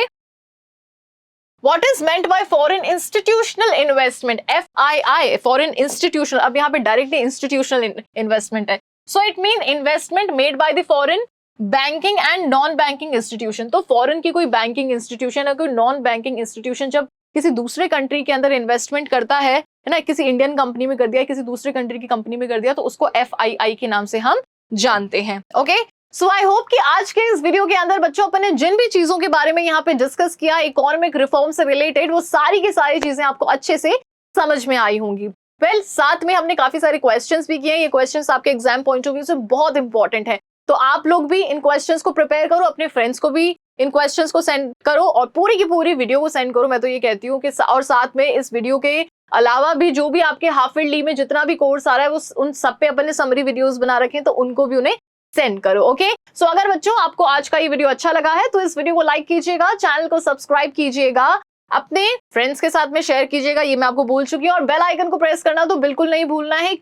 what is meant bye foreign institutional investment? FII, foreign institutional. अब यहाँ पे डायरेक्ट इंस्टीट्यूशनल इन्वेस्टमेंट है। So it mean investment made by the foreign banking and non banking institution. तो फॉरेन की कोई banking institution या कोई non banking institution जब किसी दूसरे कंट्री के अंदर इन्वेस्टमेंट करता है ना, किसी इंडियन कंपनी में कर दिया, किसी दूसरे कंट्री की कंपनी में कर दिया, तो उसको FII के नाम से हम जानते हैं। ओके, सो आई होप कि आज के इस वीडियो के अंदर बच्चों अपन ने जिन भी चीजों के बारे में यहाँ पे डिस्कस किया इकोनॉमिक रिफॉर्म से रिलेटेड, वो सारी की सारी चीजें आपको अच्छे से समझ में आई होंगी। वेल, साथ में हमने काफी सारे क्वेश्चंस भी किए। ये क्वेश्चंस आपके एग्जाम पॉइंट ऑफ व्यू से बहुत इंपॉर्टेंट है, तो आप लोग भी इन क्वेश्चंस को प्रिपेयर करो, अपने फ्रेंड्स को भी इन क्वेश्चंस को सेंड करो और पूरी की पूरी वीडियो को सेंड करो। मैं तो ये कहती हूँ कि और साथ में इस वीडियो के अलावा भी जो भी आपके हाफिजली में जितना भी कोर्स आ रहा है, वो उन सब पे अपन ने समरी वीडियोस बना रखे हैं, तो उनको भी उन्हें सेंड करो। ओके, सो अगर बच्चों आपको आज का ये वीडियो अच्छा लगा है तो इस वीडियो को लाइक कीजिएगा, चैनल को सब्सक्राइब कीजिएगा, अपने फ्रेंड्स के साथ में शेयर कीजिएगा, ये मैं आपको बोल चुकी हूँ, और बेल आइकन को प्रेस करना तो बिल्कुल नहीं भूलना है।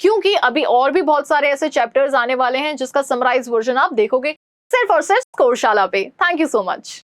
क्योंकि अभी और भी बहुत सारे ऐसे चैप्टर्स आने वाले हैं जिसका समराइज वर्जन आप देखोगे सिर्फ और सिर्फ स्कोरशाला पे। Thank you so much.